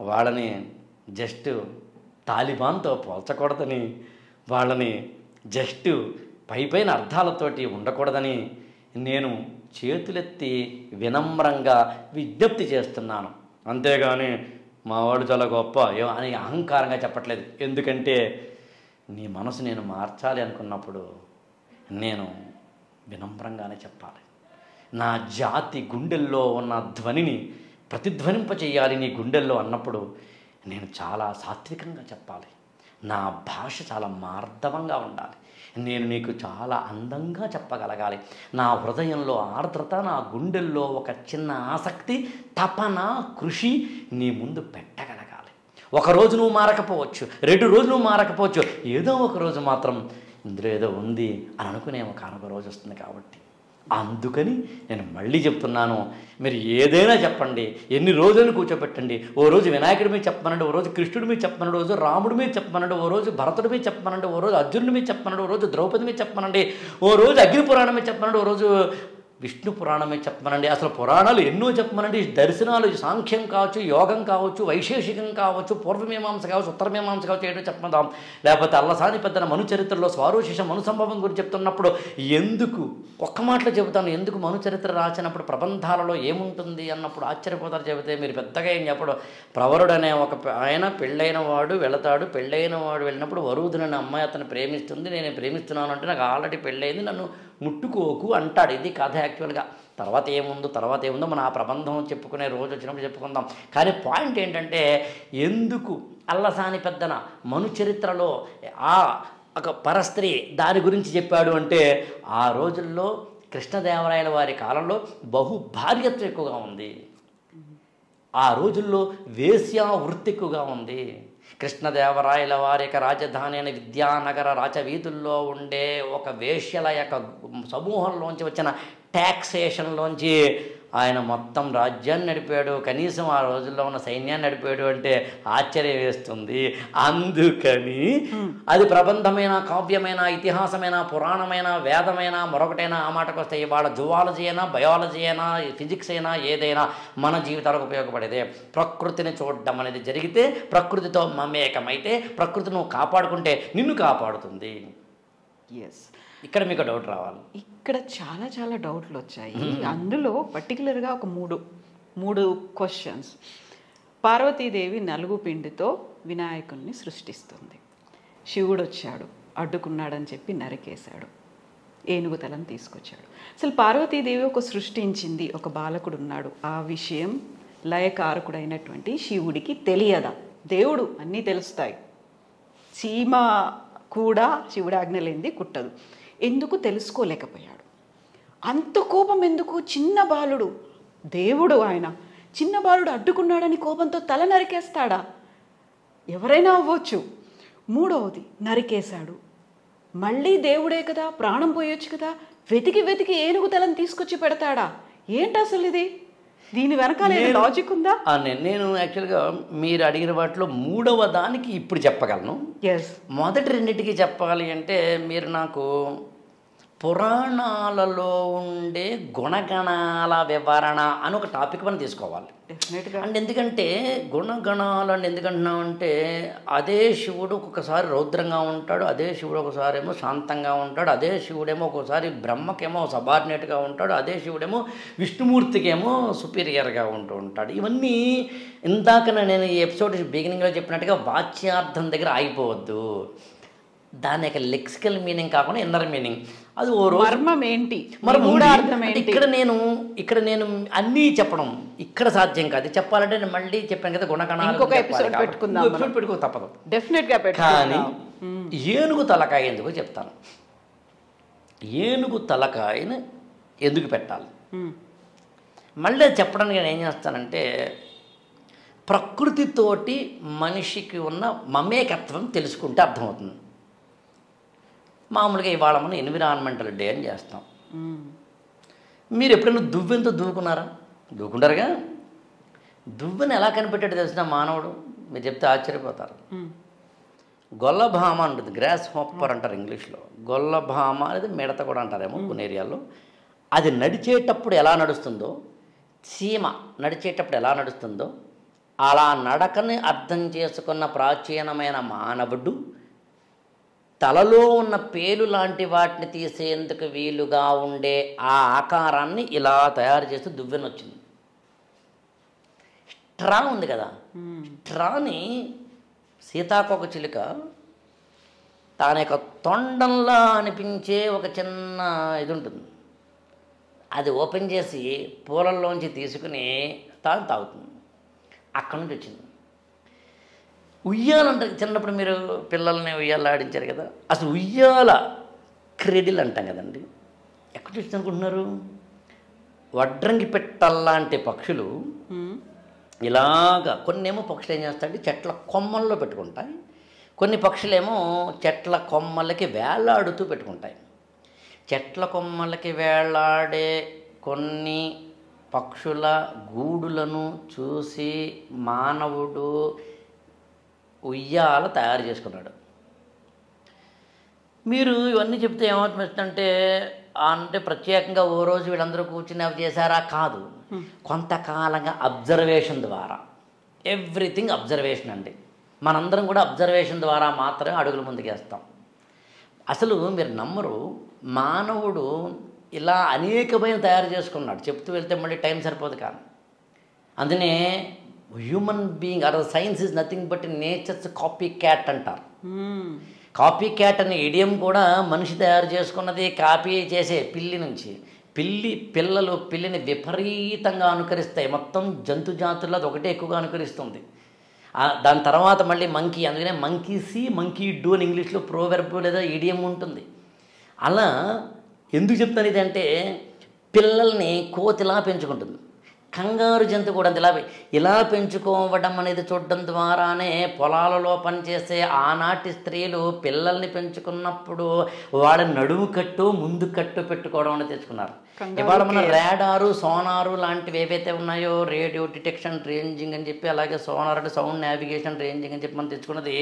వాళ్ళని జస్ట్ తాలిబాన్తో పోల్చకూడదని, వాళ్ళని జస్ట్ పైపైన అర్థాలతోటి ఉండకూడదని నేను చేతులెత్తి వినమ్రంగా విజ్ఞప్తి చేస్తున్నాను. అంతేగాని మా వాడు చాలా గొప్ప అని అహంకారంగా చెప్పట్లేదు. ఎందుకంటే నీ మనసు నేను మార్చాలి అనుకున్నప్పుడు నేను వినమ్రంగానే చెప్పాలి. నా జాతి గుండెల్లో ఉన్న ధ్వనిని ప్రతిధ్వనింపచేయాలి నీ గుండెల్లో అన్నప్పుడు నేను చాలా సాత్వికంగా చెప్పాలి. నా భాష చాలా మార్దవంగా ఉండాలి. నేను నీకు చాలా అందంగా చెప్పగలగాలి. నా హృదయంలో ఆర్ద్రత, నా గుండెల్లో ఒక చిన్న ఆసక్తి, తపన, కృషి నీ ముందు పెట్టగలగాలి. ఒకరోజు నువ్వు మారకపోవచ్చు, 2 రోజులు నువ్వు మారకపోవచ్చు, ఏదో ఒక రోజు మాత్రం ఇందులో ఏదో ఉంది అని అనుకునే ఒక రోజు వస్తుంది. కాబట్టి అందుకని నేను మళ్ళీ చెప్తున్నాను, మీరు ఏదైనా చెప్పండి, ఎన్ని రోజులు కూర్చోబెట్టండి. ఓ రోజు వినాయకుడి మీద చెప్పమనండి, ఓ రోజు కృష్ణుడి మీద చెప్పమనండి, ఓ రోజు రాముడి మీద చెప్పమనండి, ఓ రోజు భరతుడి మీద చెప్పమనండి, ఓ రోజు అర్జునుడి మీద చెప్పమనండి, ఓ రోజు ద్రౌపది మీద చెప్పమనండి, ఓ రోజు అగ్ని పురాణం మీద చెప్పమనండి, ఓ రోజు విష్ణు పురాణమే చెప్పమనండి. అసలు పురాణాలు ఎన్నో చెప్పమనండి. దర్శనాలు సాంఖ్యం కావచ్చు, యోగం కావచ్చు, వైశేషికం కావచ్చు, పూర్వమీమాంస కావచ్చు, ఉత్తరమీమాంస కావచ్చు, ఏటో చెప్పమందాం. లేకపోతే అల్లసాని పెద్దన మను చరిత్రలో స్వారోశేష మను సంభవం గురించి చెప్తున్నప్పుడు ఎందుకు ఒక్క మాటలో చెబుతాను, ఎందుకు మను చరిత్ర రాసినప్పుడు ప్రబంధాలలో ఏముంటుంది అన్నప్పుడు ఆశ్చర్యపోతారు. చెబితే మీరు పెద్దగా ఏం చెప్పడం. ప్రవరుడు అనే ఒక ఆయన పెళ్ళైన వాడు వెళతాడు. పెళ్ళైన వాడు వెళ్ళినప్పుడు వరుదునని అమ్మాయి అతను ప్రేమిస్తుంది. నేను ప్రేమిస్తున్నాను అంటే నాకు ఆల్రెడీ పెళ్ళయింది, నన్ను ముట్టుకోకు అంటాడు. ఇది కథ యాక్చువల్గా. తర్వాత ఏముందో మనం ఆ ప్రబంధం చెప్పుకునే రోజు వచ్చినప్పుడు చెప్పుకుందాం. కానీ పాయింట్ ఏంటంటే, ఎందుకు అల్లసాని పెద్దన మను చరిత్రలో ఆ ఒక పరస్త్రీ దాని గురించి చెప్పాడు అంటే, ఆ రోజుల్లో కృష్ణదేవరాయల వారి కాలంలో బహుభార్యత్వం ఎక్కువగా ఉంది. ఆ రోజుల్లో వేశ్యా వృత్తి ఎక్కువగా ఉంది. కృష్ణదేవరాయల వారి యొక్క రాజధాని అయిన విద్యానగర రాచవీధుల్లో ఉండే ఒక వేశ్యల యొక్క సమూహంలోంచి వచ్చిన ట్యాక్సేషన్లోంచి ఆయన మొత్తం రాజ్యాన్ని నడిపాడు, కనీసం ఆ రోజుల్లో ఉన్న సైన్యాన్ని నడిపాడు అంటే ఆశ్చర్యం వేస్తుంది. అందుకని అది ప్రబంధమైన, కావ్యమైన, ఇతిహాసమైన, పురాణమైన, వేదమైన, మరొకటైనా ఆ మాటకు వస్తే ఇవాళ జువాలజీ అయినా, బయాలజీ అయినా, ఫిజిక్స్ అయినా, ఏదైనా మన జీవితాలకు ఉపయోగపడేదే. ప్రకృతిని చూడడం అనేది జరిగితే, ప్రకృతితో మమేకమైతే, ప్రకృతిని నువ్వు కాపాడుకుంటే నిన్ను కాపాడుతుంది. ఎస్, ఇక్కడ మీకు డౌట్ రావాలి. ఇక్కడ చాలా చాలా డౌట్లు వచ్చాయి. అందులో పర్టికులర్గా ఒక మూడు క్వశ్చన్స్. పార్వతీదేవి నలుగు పిండితో వినాయకుల్ని సృష్టిస్తుంది. శివుడు వచ్చాడు, అడ్డుకున్నాడని చెప్పి నరికేశాడు, ఏనుగు తలను తీసుకొచ్చాడు. అసలు పార్వతీదేవి ఒక సృష్టించింది, ఒక బాలకుడు ఉన్నాడు, ఆ విషయం లయకారకుడైనటువంటి శివుడికి తెలియదా? దేవుడు అన్నీ తెలుస్తాయి, చీమ కూడా శివుడి ఆజ్ఞ లేనిది కుట్టదు. ఎందుకు తెలుసుకోలేకపోయాడు? అంత కోపం ఎందుకు? చిన్న బాలుడు, దేవుడు ఆయన, చిన్న బాలుడు అడ్డుకున్నాడని కోపంతో తల నరికేస్తాడా? ఎవరైనా అవ్వచ్చు. మూడవది, నరికేశాడు, మళ్ళీ దేవుడే కదా, ప్రాణం పోయొచ్చు కదా, వెతికి వెతికి ఏనుగు తలను తీసుకొచ్చి పెడతాడా? ఏంటి అసలు ఇది? దీని వెనకాల లాజిక్ ఉందా? నేను యాక్చువల్గా మీరు అడిగిన వాటిలో మూడవ దానికి ఇప్పుడు చెప్పగలను. మొదటి రెండింటికి చెప్పాలి అంటే మీరు నాకు పురాణాలలో ఉండే గుణగణాల వివరణ అని ఒక టాపిక్ మనం తీసుకోవాలి. అండ్ ఎందుకంటే గుణగణాలు అని ఎందుకంటున్నామంటే అదే శివుడు ఒక్కొక్కసారి రౌద్రంగా ఉంటాడు, అదే శివుడు ఒకసారి ఏమో శాంతంగా ఉంటాడు, అదే శివుడేమో ఒక్కోసారి బ్రహ్మకేమో సబార్డినేట్గా ఉంటాడు, అదే శివుడేమో విష్ణుమూర్తికేమో సుపీరియర్గా ఉంటూ ఉంటాడు. ఇవన్నీ ఇందాక నేను ఈ ఎపిసోడ్ బిగినింగ్లో చెప్పినట్టుగా వాచ్యార్థం దగ్గర ఆగిపోవద్దు. దాని యొక్క లెక్సికల్ మీనింగ్ కాకుండా ఇన్నర్ మీనింగ్, అది ఓ మర్మం ఏంటి, ఇక్కడ నేను అన్నీ చెప్పడం ఇక్కడ సాధ్యం కాదు. చెప్పాలంటే నేను మళ్ళీ చెప్పాను కదా గుణగణాలు పెట్టుకో తప్పదు డెఫినెట్గా. కానీ ఏనుగు తలకాయ ఎందుకు చెప్తాను. ఏనుగు తలకాయని ఎందుకు పెట్టాలి మళ్ళీ చెప్పడానికి నేను ఏం చేస్తానంటే, ప్రకృతితోటి మనిషికి ఉన్న మమేకత్వం తెలుసుకుంటే అర్థమవుతుంది. మామూలుగా ఇవాళ మనం ఎన్విరాన్మెంటల్ డే అని చేస్తాం. మీరు ఎప్పుడైనా దువ్వెంతో దూకున్నారా? దూకుంటారుగా. దువ్వెని ఎలా కనిపెట్టాడు తెలిసిన మానవుడు, మీరు చెప్తే ఆశ్చర్యపోతారు. గొల్లభామ ఉంటుంది, గ్రాస్ హాపర్ అంటారు ఇంగ్లీష్లో. గొల్లభామ అనేది మిడత కూడా అంటారేమో కొన్ని ఏరియాల్లో. అది నడిచేటప్పుడు ఎలా నడుస్తుందో, చీమ నడిచేటప్పుడు ఎలా నడుస్తుందో, అలా నడకని అర్థం చేసుకున్న ప్రాచీనమైన మానవుడు తలలో ఉన్న పేలు లాంటి వాటిని తీసేందుకు వీలుగా ఉండే ఆ ఆకారాన్ని ఇలా తయారు చేస్తూ దువ్వెన వచ్చింది. స్ట్రా ఉంది కదా, స్ట్రాని సీతాకోక చిలుక తన యొక్క తొండంలా అనిపించే ఒక చిన్న ఇది ఉంటుంది, అది ఓపెన్ చేసి పూలల్లోంచి తీసుకుని తాగుతుంది. అక్కడి నుంచి వచ్చింది. ఉయ్యాలంటే చిన్నప్పుడు మీరు పిల్లల్ని ఉయ్యాల ఆడించారు కదా, అసలు ఉయ్యాల క్రెడిల్ అంటాం కదండి. ఎక్కడ చూసి అనుకుంటున్నారు? వడ్రంగి పెట్టల్లాంటి పక్షులు ఇలాగా, కొన్నేమో పక్షులు ఏం చేస్తాయంటే చెట్ల కొమ్మల్లో పెట్టుకుంటాయి, కొన్ని పక్షులేమో చెట్ల కొమ్మలకి వేలాడుతూ పెట్టుకుంటాయి. చెట్ల కొమ్మలకి వేలాడే కొన్ని పక్షుల గూడులను చూసి మానవుడు ఉయ్యాల తయారు చేసుకున్నాడు. మీరు ఇవన్నీ చెప్తే ఏమవుతుందంటే, అంటే ప్రత్యేకంగా ఓ రోజు వీళ్ళందరూ కూర్చుని అవి చేశారా? కాదు, కొంతకాలంగా అబ్జర్వేషన్ ద్వారా. ఎవ్రీథింగ్ అబ్జర్వేషన్ అండి. మనందరం కూడా అబ్జర్వేషన్ ద్వారా మాత్రమే అడుగులు ముందుకేస్తాం. అసలు మీరు నమ్మరు, మానవుడు ఇలా అనేకమైన తయారు చేసుకున్నాడు. చెప్తూ వెళ్తే మళ్ళీ టైం సరిపోదు. కానీ అందునే human being or science is nothing but nature's copycat అంటారు. కాపీ క్యాట్ అనే ఇడియం కూడా మనిషి తయారు చేసుకున్నది, కాపీ చేసే పిల్లి నుంచి. పిల్లలు పిల్లిని విపరీతంగా అనుకరిస్తాయి. మొత్తం జంతు జాతుల్లో అది ఒకటే ఎక్కువగా అనుకరిస్తుంది. దాని తర్వాత మళ్ళీ మంకీ, అందుకనే మంకీ సీ మంకీ డూ అని ఇంగ్లీష్లో ప్రోవెర్బ్ లేదా ఇడియం ఉంటుంది. అలా ఎందుకు చెప్తాను ఇదంటే, పిల్లల్ని కోతిలా పెంచుకుంటుంది. కంగారు జంతువు కూడా ఇలా పెంచుకోవడం అనేది చూడడం ద్వారానే పొలాలలో పనిచేసే ఆనాటి స్త్రీలు పిల్లల్ని పెంచుకున్నప్పుడు వాళ్ళ నడుము కట్టు ముందు కట్టు పెట్టుకోవడం అనేది తెచ్చుకున్నారు. ఇవాళ మన రాడారు సోనారు లాంటివి ఏవైతే ఉన్నాయో, రేడియో డిటెక్షన్ రేంజింగ్ అని చెప్పి, అలాగే సోనార్ అంటే సౌండ్ నావిగేషన్ రేంజింగ్ అని చెప్పి మనం తెచ్చుకున్నది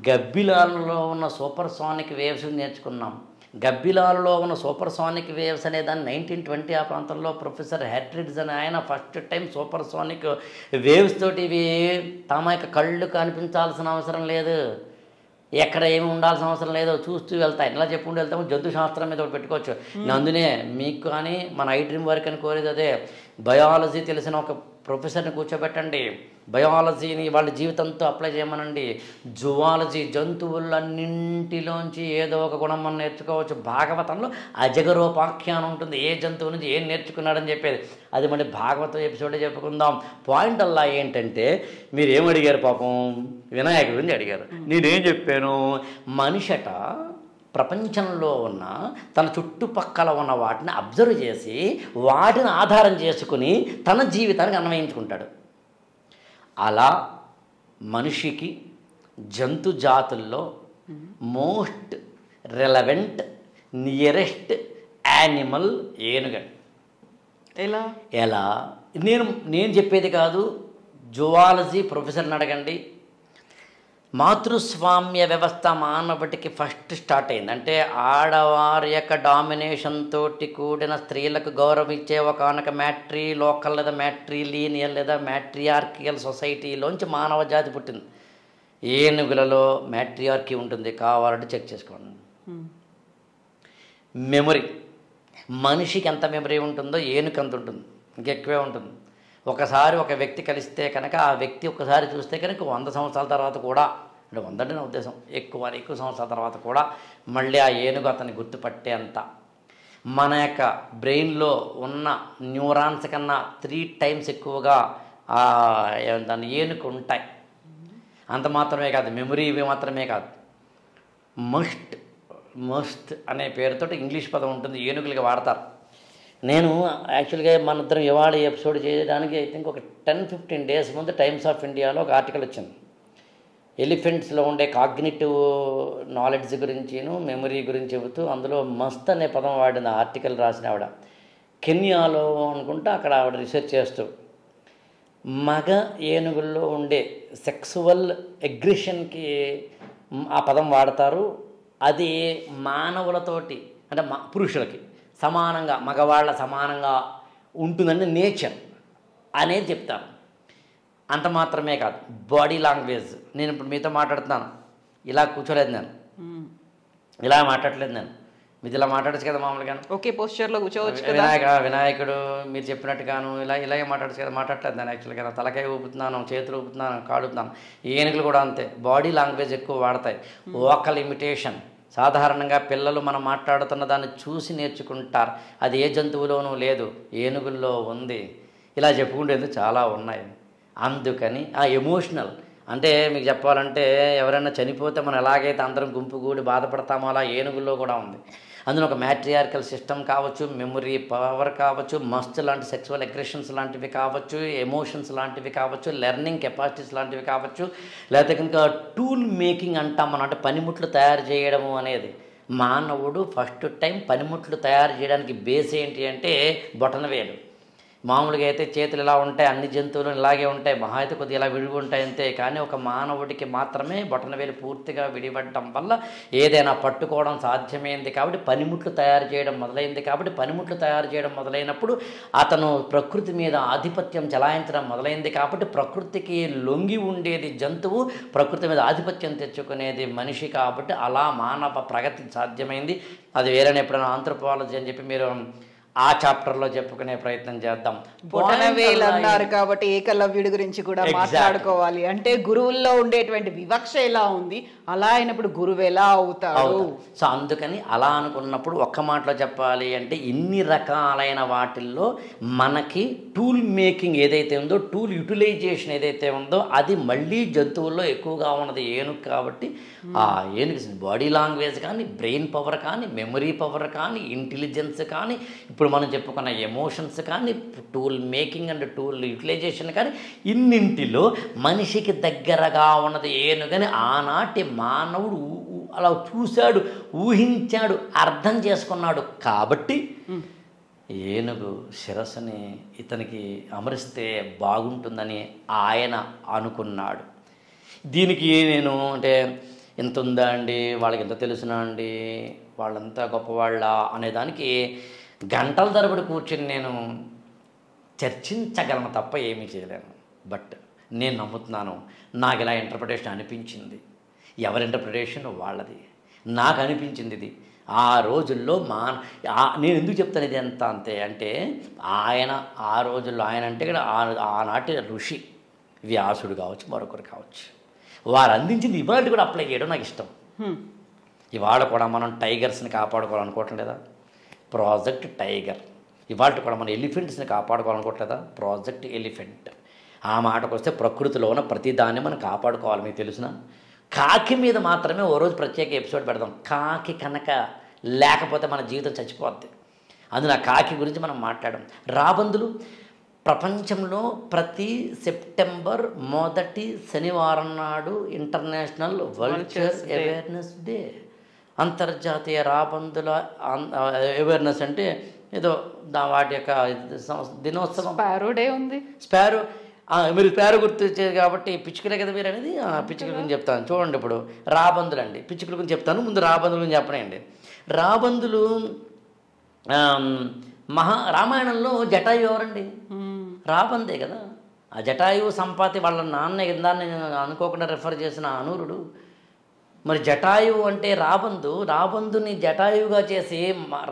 గబ్బిలాలలో ఉన్న సూపర్ సోనిక్ వేవ్స్ నేర్చుకున్నాం. గబ్బిలాలలో ఉన్న సూపర్ సోనిక్ వేవ్స్ అనే దాన్ని 1920 ఆ ప్రాంతంలో ప్రొఫెసర్ హ్యాట్రిడ్జ్ అని ఆయన first time super sonic waves తోటి ఇవి తమ యొక్క కళ్ళు కనిపించాల్సిన అవసరం లేదు, ఎక్కడ ఏమి ఉండాల్సిన అవసరం లేదు, చూస్తూ వెళ్తాయి. ఇలా చెప్పుకుంటూ వెళ్తాము. జంతు శాస్త్రం మీద ఒకటి పెట్టుకోవచ్చు. అందునే మీకు కానీ మన ఐ డ్రీమ్ వర్క్ అని కోరేది అదే. బయాలజీ తెలిసిన ఒక ప్రొఫెసర్ని కూర్చోబెట్టండి, బయాలజీని వాళ్ళ జీవితంతో అప్లై చేయమనండి. జువాలజీ జంతువులన్నింటిలోంచి ఏదో ఒక గుణం మనం నేర్చుకోవచ్చు. భాగవతంలో అజగరోపాఖ్యానం ఉంటుంది, ఏ జంతువు నుంచి ఏం నేర్చుకున్నాడని చెప్పేది. అది మళ్ళీ భాగవతం ఎపిసోడే చెప్పుకుందాం. పాయింట్ అలా ఏంటంటే, మీరు ఏం అడిగారు పాపం, వినాయకుడి గురించి అడిగారు. నేనేం చెప్పాను, మనిషట ప్రపంచంలో ఉన్న తన చుట్టుపక్కల ఉన్న వాటిని అబ్జర్వ్ చేసి వాటిని ఆధారం చేసుకుని తన జీవితానికి అన్వయించుకుంటాడు. అలా మనిషికి జంతు జాతుల్లో మోస్ట్ రెలవెంట్ నియరెస్ట్ యానిమల్ ఏనుగండి. ఎలా నేను చెప్పేది కాదు, జువాలజీ ప్రొఫెసర్ని అడగండి. మాతృస్వామ్య వ్యవస్థ మానవుడికి ఫస్ట్ స్టార్ట్ అయింది. అంటే ఆడవారి యొక్క డామినేషన్ తోటి కూడిన స్త్రీలకు గౌరవం ఇచ్చే ఒకనొక మ్యాట్రీ లోకల్ లేదా మ్యాట్రీ లీనియల్ లేదా మ్యాట్రియార్కియల్ సొసైటీలోంచి మానవ జాతి పుట్టింది. ఏనుగులలో మ్యాట్రియార్కీ ఉంటుంది, కావాలంటే చెక్ చేసుకోండి. మెమరీ, మనిషికి ఎంత మెమరీ ఉంటుందో ఏనుగు అంత ఉంటుంది, ఇంకెక్కువే ఉంటుంది. ఒకసారి ఒక వ్యక్తి కలిస్తే కనుక ఆ వ్యక్తి ఒకసారి చూస్తే కనుక 100 సంవత్సరాల తర్వాత కూడా, అంటే 100 అంటే నా ఉద్దేశం ఎక్కువ సంవత్సరాల తర్వాత కూడా మళ్ళీ ఆ ఏనుగు అతన్ని గుర్తుపట్టేంత మన యొక్క బ్రెయిన్లో ఉన్న న్యూరాన్స్ కన్నా 3 times ఎక్కువగా దాని ఏనుగు ఉంటాయి. అంత మాత్రమే కాదు, మెమరీ ఇవి మాత్రమే కాదు, మస్ట్ అనే పేరుతో ఇంగ్లీష్ పదం ఉంటుంది, ఏనుగులకి వాడతారు. నేను యాక్చువల్గా మన ఇద్దరం ఇవాళ ఎపిసోడ్ చేయడానికి ఐ థింక్ ఒక 10-15 days ముందు టైమ్స్ ఆఫ్ ఇండియాలో ఒక ఆర్టికల్ వచ్చింది. ఎలిఫెంట్స్లో ఉండే కాగ్నిటివ్ నాలెడ్జ్ గురించిను మెమరీ గురించి చెబుతూ అందులో మస్త్ అనే పదం వాడిన ఆర్టికల్ రాసిన ఆవిడ కెన్యాలో అనుకుంటా. అక్కడ ఆవిడ రీసెర్చ్ చేస్తూ మగ ఏనుగుల్లో ఉండే సెక్సువల్ అగ్రెషన్కి ఆ పదం వాడతారు. అది మానవులతోటి అంటే పురుషులకి సమానంగా, మగవాళ్ళ సమానంగా ఉంటుందని నేచర్ అనేది చెప్తారు. అంత మాత్రమే కాదు, బాడీ లాంగ్వేజ్. నేను ఇప్పుడు మీతో మాట్లాడుతున్నాను, ఇలా కూర్చోలేదు నేను, ఇలా మాట్లాడలేదు నేను, మీరు ఇలా మాట్లాడచ్చు కదా మామూలుగా, ఓకే పోస్చర్లో కూర్చోవచ్చు. వినాయకుడు మీరు చెప్పినట్టుగాను ఇలాగే మాట్లాడచ్చు కదా, మాట్లాడలేదు నేను. యాక్చువల్గా తలకాయ ఊపుతున్నాను, చేతులు ఊపుతున్నాను, కాళ్ళు ఊపుతున్నాను. ఏనుగులు కూడా అంతే, బాడీ లాంగ్వేజ్ ఎక్కువ వాడతాయి. వోకల్ ఇమిటేషన్, సాధారణంగా పిల్లలు మనం మాట్లాడుతున్న దాన్ని చూసి నేర్చుకుంటారు. అది ఏ జంతువులోనూ లేదు, ఏనుగుల్లో ఉంది. ఇలా చెప్పుకుంటేందుకు చాలా ఉన్నాయి. అందుకని ఆ ఎమోషనల్ అంటే మీకు చెప్పాలంటే ఎవరైనా చనిపోతే మనం ఎలాగైతే అందరం గుంపుగూడి బాధపడతామో అలా ఏనుగుల్లో కూడా ఉంది. అందులో ఒక మ్యాట్రియార్కల్ సిస్టమ్ కావచ్చు, మెమరీ పవర్ కావచ్చు, మస్ట్ లాంటి సెక్సువల్ అగ్రెషన్స్ లాంటివి కావచ్చు, ఎమోషన్స్ లాంటివి కావచ్చు, లెర్నింగ్ కెపాసిటీస్ లాంటివి కావచ్చు, లేకపోతే కనుక టూల్ మేకింగ్ అంటాం మనం, అంటే పనిముట్లు తయారు చేయడము అనేది. మానవుడు ఫస్ట్ టైం పనిముట్లు తయారు చేయడానికి బేస్ ఏంటి అంటే బొటనవేలు. మామూలుగా అయితే చేతులు ఇలా ఉంటాయి, అన్ని జంతువులు ఇలాగే ఉంటాయి, మహా అయితే కొద్దిగా ఇలా విడిగి ఉంటాయి అంతే. కానీ ఒక మానవుడికి మాత్రమే బొటనవేలు పూర్తిగా విడిపడటం వల్ల ఏదైనా పట్టుకోవడం సాధ్యమైంది. కాబట్టి పనిముట్లు తయారు చేయడం మొదలైంది. కాబట్టి పనిముట్లు తయారు చేయడం మొదలైనప్పుడు అతను ప్రకృతి మీద ఆధిపత్యం చెలాయించడం మొదలైంది. కాబట్టి ప్రకృతికి లొంగి ఉండేది జంతువు, ప్రకృతి మీద ఆధిపత్యం తెచ్చుకునేది మనిషి. కాబట్టి అలా మానవ ప్రగతి సాధ్యమైంది. అది వేరేనే ఎప్పుడైనా ఆంథ్రోపాలజీ అని చెప్పి మీరు ఆ చాప్టర్లో చెప్పుకునే ప్రయత్నం చేద్దాం. బొటనవేలు అన్నారు కాబట్టి ఏకలవ్యుడి గురించి కూడా మాట్లాడుకోవాలి. అంటే గురువుల్లో ఉండేటువంటి వివక్ష ఎలా ఉంది, అలా అయినప్పుడు గురువు ఎలా అవుతాడు. సో అందుకని అలా అనుకున్నప్పుడు ఒక్క మాటలో చెప్పాలి అంటే ఇన్ని రకాలైన వాటిల్లో మనకి టూల్ మేకింగ్ ఏదైతే ఉందో, టూల్ యూటిలైజేషన్ ఏదైతే ఉందో అది మళ్ళీ జంతువుల్లో ఎక్కువగా ఉన్నది ఏనుగు. కాబట్టి ఆ ఏనుగు బాడీ లాంగ్వేజ్ కానీ, బ్రెయిన్ పవర్ కానీ, మెమరీ పవర్ కానీ, ఇంటెలిజెన్స్ కానీ, ఇప్పుడు ఇప్పుడు మనం చెప్పుకున్న ఎమోషన్స్ కానీ, tool making and tool utilisation కానీ, ఇన్నింటిలో మనిషికి దగ్గరగా ఉన్నది ఏనుగని ఆనాటి మానవుడు అలా చూశాడు, ఊహించాడు, అర్థం చేసుకున్నాడు. కాబట్టి ఏనుగు శిరస్సుని ఇతనికి అమరిస్తే బాగుంటుందని ఆయన అనుకున్నాడు. దీనికి నేను అంటే ఎంత ఉందా అండి, వాళ్ళకి ఎంత తెలుసునా అండి, వాళ్ళంతా గొప్పవాళ్ళ అనేదానికి గంటల తరబడి కూర్చొని నేను చర్చించగలను తప్ప ఏమీ చేయలేను. బట్ నేను నమ్ముతున్నాను, నాకు ఇలా ఇంటర్ప్రిటేషన్ అనిపించింది. ఎవరి ఇంటర్ప్రిటేషన్ వాళ్ళది. నాకు అనిపించింది ఇది. ఆ రోజుల్లో నేను ఎందుకు చెప్తాను ఇది ఎంత అంతే అంటే, ఆయన ఆ రోజుల్లో ఆయన అంటే కూడా ఆనాటి ఋషి వ్యాసుడు కావచ్చు, మరొకరు కావచ్చు, వారు అందించింది ఇవాళ కూడా అప్లై చేయడం నాకు ఇష్టం. ఇవాళ కూడా మనం టైగర్స్ని కాపాడుకోవాలనుకోవటం లేదా? Project tiger. ఇవాళ కూడా మనం ఎలిఫెంట్స్ని కాపాడుకోవాలనుకోవట్లేదా? Project elephant. ఆ మాటకు వస్తే ప్రకృతిలో ఉన్న ప్రతిదాన్ని మనం కాపాడుకోవాలి. మీకు తెలుసునా? కాకి మీద మాత్రమే ఓ రోజు ప్రత్యేక ఎపిసోడ్ పెడదాం. కాకి కనుక లేకపోతే మన జీవితం చచ్చిపోద్ది. అందులో కాకి గురించి మనం మాట్లాడడం. రాబందులు ప్రపంచంలో ప్రతి సెప్టెంబర్ మొదటి శనివారం నాడు ఇంటర్నేషనల్ వల్చర్ అవేర్నెస్ డే, అంతర్జాతీయ రాబందుల అవేర్నెస్ అంటే ఏదో వాటి యొక్క దినోత్సవం. స్పారో డే ఉంది. స్పారో, మీరు స్పారో గుర్తొచ్చేది కాబట్టి పిచ్చుకలే కదా మీరు అనేది. పిచ్చుకల గురించి చెప్తాను చూడండి. ఇప్పుడు రాబందులు అండి, పిచ్చుకల గురించి చెప్తాను, ముందు రాబందుల గురించి చెప్పనండి. రాబందులు రామాయణంలో జటాయు ఎవరండి? రాబందే కదా. ఆ జటాయు సంపాతి వాళ్ళ నాన్న ఇందాన్ని అనుకోకుండా రెఫర్ చేసిన అనూరుడు. మరి జటాయువు అంటే రాబందుని జటాయువుగా చేసి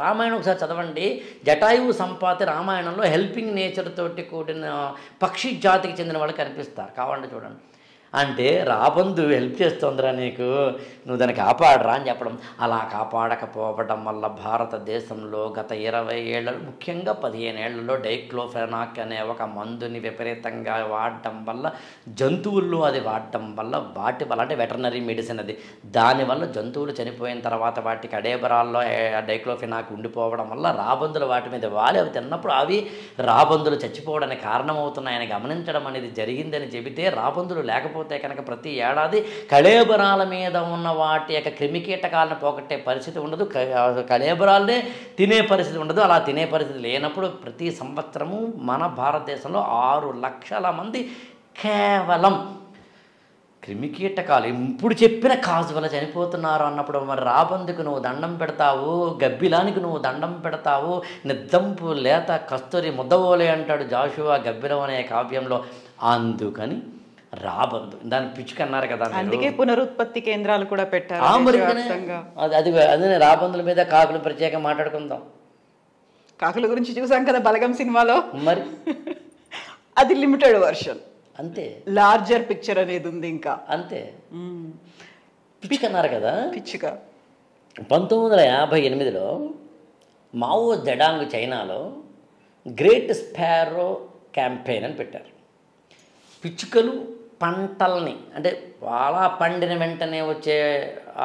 రామాయణం ఒకసారి చదవండి. జటాయువు సంపాతి రామాయణంలో హెల్పింగ్ నేచర్ తోటి కూడిన పక్షి జాతికి చెందిన వాళ్ళు కనిపిస్తారు. కావాలంటే చూడండి. అంటే రాబందు హెల్ప్ చేస్తోందిరా నీకు, నువ్వు దాన్ని కాపాడరా అని చెప్పడం. అలా కాపాడకపోవడం వల్ల భారతదేశంలో గత 20 ఏళ్ళ, ముఖ్యంగా 15 ఏళ్లలో డైక్లోఫెనాక్ అనే ఒక మందుని విపరీతంగా వాడటం వల్ల, జంతువుల్లో అది వాడటం వల్ల వాటి వల్ల అంటే వెటర్నరీ మెడిసిన్ అది, దానివల్ల జంతువులు చనిపోయిన తర్వాత వాటికి అడేబరాల్లో డైక్లోఫెనాక్ ఉండిపోవడం వల్ల రాబందులు వాటి మీద వాలి అవి తిన్నప్పుడు అవి రాబందులు చచ్చిపోవడానికి కారణమవుతున్నాయని గమనించడం అనేది జరిగిందని చెబితే, రాబందులు లేకపోతే కనుక ప్రతి ఏడాది కళేబరాల మీద ఉన్న వాటి యొక్క క్రిమికీటకాలను పోగొట్టే పరిస్థితి ఉండదు, కళేబరాలనే తినే పరిస్థితి ఉండదు. అలా తినే పరిస్థితి లేనప్పుడు ప్రతి సంవత్సరము మన భారతదేశంలో 6 లక్షల మంది కేవలం క్రిమికీటకాలు ఇప్పుడు చెప్పిన కాజు వల్ల చనిపోతున్నారు అన్నప్పుడు మరి రాబందుకు నువ్వు దండం పెడతావు, గబ్బిలానికి నువ్వు దండం పెడతావు, నిద్దంపు లేత కస్తూరి ముద్దవోలే అంటాడు జాషువా గబ్బిలం అనే కావ్యంలో. అందుకని రాబందు దాని పిచ్చుక అన్నారు కదా, అందుకే పునరుత్పత్తి కేంద్రాలు కూడా పెట్టారు. అదే రాబందుల మీద కాకులు ప్రత్యేకంగా మాట్లాడుకుందాం. కాకుల గురించి చూసాం కదా బలగం సినిమాలో. మరి అది లిమిటెడ్ వర్షన్ అంతే, లార్జర్ పిక్చర్ అనేది ఉంది ఇంకా అంతే. పిచ్చుక అన్నారు కదా, పిచ్చుక 1958లో మావో జెడాంగ్ చైనాలో గ్రేట్ స్పారో క్యాంపెయిన్ అని పెట్టారు. పిచ్చుకలు పంటల్ని అంటే అలా పండిన వెంటనే వచ్చే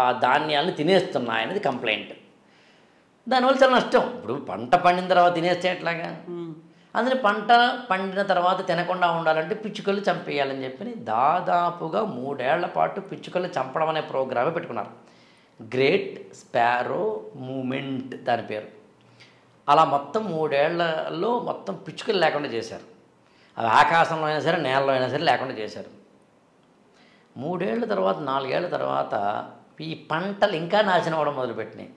ఆ ధాన్యాలను తినేస్తున్నాయనేది కంప్లైంట్. దానివల్ల చాలా నష్టం. ఇప్పుడు పంట పండిన తర్వాత తినేస్తే ఎట్లాగా? అందులో పంట పండిన తర్వాత తినకుండా ఉండాలంటే పిచ్చుకలు చంపేయాలని చెప్పి దాదాపుగా 3 ఏళ్ల పాటు పిచ్చుకలు చంపడం అనే ప్రోగ్రామే పెట్టుకున్నారు. గ్రేట్ స్పారో మూమెంట్ దాని పేరు. అలా మొత్తం 3 ఏళ్లలో మొత్తం పిచ్చుకలు లేకుండా చేశారు. అవి ఆకాశంలో అయినా సరే నేలలో అయినా సరే లేకుండా చేశారు. 3 ఏళ్ల తర్వాత 4 ఏళ్ల తర్వాత ఈ పంటలు ఇంకా నాశనం అవ్వడం మొదలుపెట్టినాయి.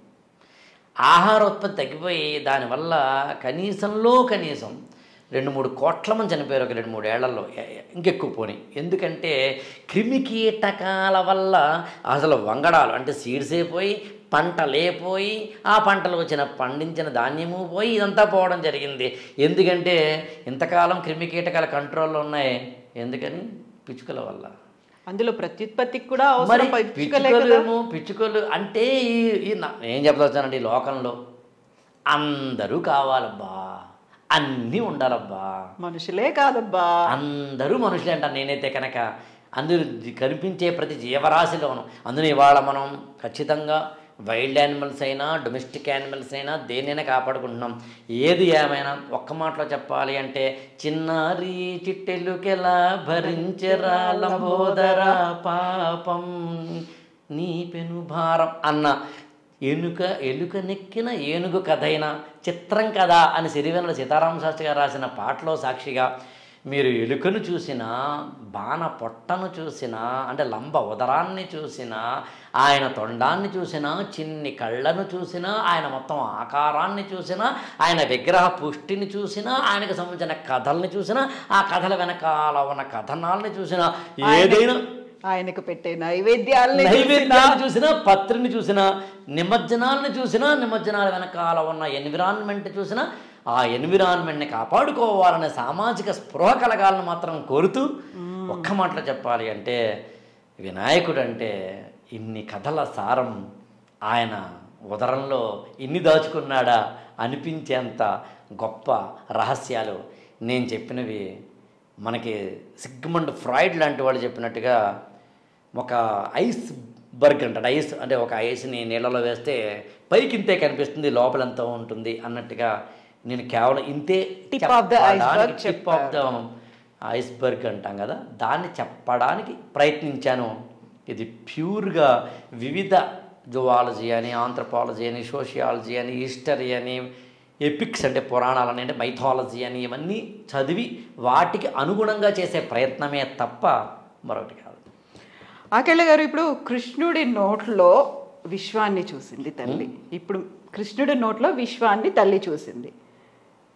ఆహార ఉత్పత్తి తగ్గిపోయి దానివల్ల కనీసం 2-3 కోట్ల మంది చనిపోయారు ఒక 2-3 ఏళ్లలో, ఇంకెక్కువ పోనీ. ఎందుకంటే క్రిమికీటకాల వల్ల అసలు వంగడాలు అంటే సీడ్సే పోయి, పంటలే పోయి, ఆ పంటలు పండించిన ధాన్యము పోయి, ఇదంతా పోవడం జరిగింది. ఎందుకంటే ఇంతకాలం క్రిమికీటకాల కంట్రోల్లో ఉన్నాయి. ఎందుకని? పిచ్చుకల వల్ల. అందులో ప్రత్యుత్పత్తికి కూడా పిచ్చుకలు అంటే ఏం చెప్పదొచ్చానండి, ఈ లోకంలో అందరూ కావాలబ్బా, అన్నీ ఉండాలబ్బా, మనుషులే కాదబ్బా, అందరూ మనుషులే అంటాను నేనైతే కనుక. అందరూ కనిపించే ప్రతి జీవరాశిలోను అందులో ఇవాళ మనం ఖచ్చితంగా వైల్డ్ యానిమల్స్ అయినా డొమెస్టిక్ యానిమల్స్ అయినా దేన్నైనా కాపాడుకుంటున్నాం. ఏది ఏమైనా ఒక్క మాటలో చెప్పాలి అంటే చిన్నారి చిట్టెలుకెలా భరించరా లంబోదరా పాపం నీ పెను భారం అన్న ఎలుక నెక్కిన ఏనుగు కథ అయినా చిత్రం కదా అని సిరివెన్నెల సీతారామ శాస్త్రి గారు రాసిన పాటలో సాక్షిగా మీరు ఎలుకను చూసినా బాణ పొట్టను చూసినా అంటే లంబ ఉదరాన్ని చూసినా ఆయన తొండాన్ని చూసినా చిన్ని కళ్ళను చూసినా ఆయన మొత్తం ఆకారాన్ని చూసినా ఆయన విగ్రహ పుష్టిని చూసినా ఆయనకు సంబంధించిన కథల్ని చూసినా ఆ కథల వెనకాల ఉన్న కథనాలని చూసినా ఏదైనా ఆయనకు పెట్టే నైవేద్యాలను చూసినా పత్రిని చూసినా నిమజ్జనాలను చూసినా నిమజ్జనాల వెనకాల ఉన్న ఎన్విరాన్మెంట్ చూసినా ఆ ఎన్విరాన్మెంట్ని కాపాడుకోవాలనే సామాజిక స్పృహ కలగాలని మాత్రం కోరుతూ ఒక్క మాటలో చెప్పాలి అంటే వినాయకుడు అంటే ఇన్ని కథల సారం ఆయన ఉదరంలో ఇన్ని దాచుకున్నాడా అనిపించేంత గొప్ప రహస్యాలు నేను చెప్పినవి. మనకి సిగ్మండ్ ఫ్రాయిడ్ లాంటి వాళ్ళు చెప్పినట్టుగా ఒక ఐస్ బర్గ్ అంటాడు. ఐస్ అంటే ఒక ఐస్ని నీళ్ళలో వేస్తే పైకి ఇంతే కనిపిస్తుంది, లోపల ఎంత ఉంటుంది అన్నట్టుగా నేను కేవలం ఇంతే టిప్ ఆఫ్ ద ఐస్బర్గ్ అంటాం కదా, దాన్ని చెప్పడానికి ప్రయత్నించాను. ఇది ప్యూర్గా వివిధ జువాలజీ అని, ఆంథ్రపాలజీ అని, సోషియాలజీ అని, హిస్టరీ అని, ఎపిక్స్ అంటే పురాణాలని, అంటే మైథాలజీ అని ఇవన్నీ చదివి వాటికి అనుగుణంగా చేసే ప్రయత్నమే తప్ప మరొకటి కాదు. ఆకెళ్ళ గారు, ఇప్పుడు కృష్ణుడి నోట్లో విశ్వాన్ని చూసింది తల్లి, ఇప్పుడు కృష్ణుడి నోట్లో విశ్వాన్ని తల్లి చూసింది.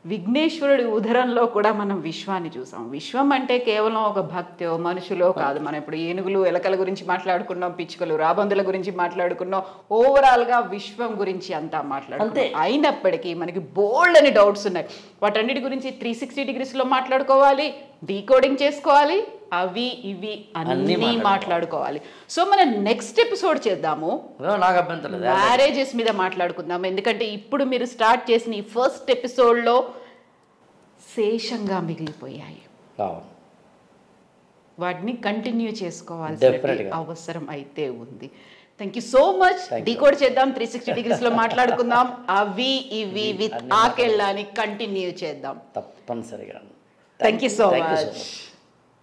విఘ్నేశ్వరుడి ఉదరంలో కూడా మనం విశ్వాన్ని చూసాం. విశ్వం అంటే కేవలం ఒక భక్తో మనుషులో కాదు. మనం ఇప్పుడు ఏనుగులు ఎలకల గురించి మాట్లాడుకున్నాం, పిచ్చుకలు రాబందుల గురించి మాట్లాడుకున్నాం, ఓవరాల్గా విశ్వం గురించి అంతా మాట్లాడుకుంటే అయినప్పటికీ మనకి బోల్డ్ అని డౌట్స్ ఉన్నాయి. వాటన్నిటి గురించి 360 degreesలో మాట్లాడుకోవాలి, డీకోడింగ్ చేసుకోవాలి, అవి ఇవి అన్నీ మాట్లాడుకోవాలి. సో మనం నెక్స్ట్ ఎపిసోడ్ చేద్దాము, మ్యారేజెస్ మీద మాట్లాడుకుందాం. ఎందుకంటే ఇప్పుడు మీరు స్టార్ట్ చేసిన ఈ ఫస్ట్ ఎపిసోడ్లో శేషంగా మిగిలిపోయాయి, వాటిని కంటిన్యూ చేసుకోవాల్సిన అవసరం అయితే ఉంది. Thank you so much. Decode చేద్దాం, 360 degreesలో మాట్లాడుకుందాం, అవి ఇవి విత్ ఆకెళ్ళని కంటిన్యూ చేద్దాం తప్పనిసరిగా. Thank you so much.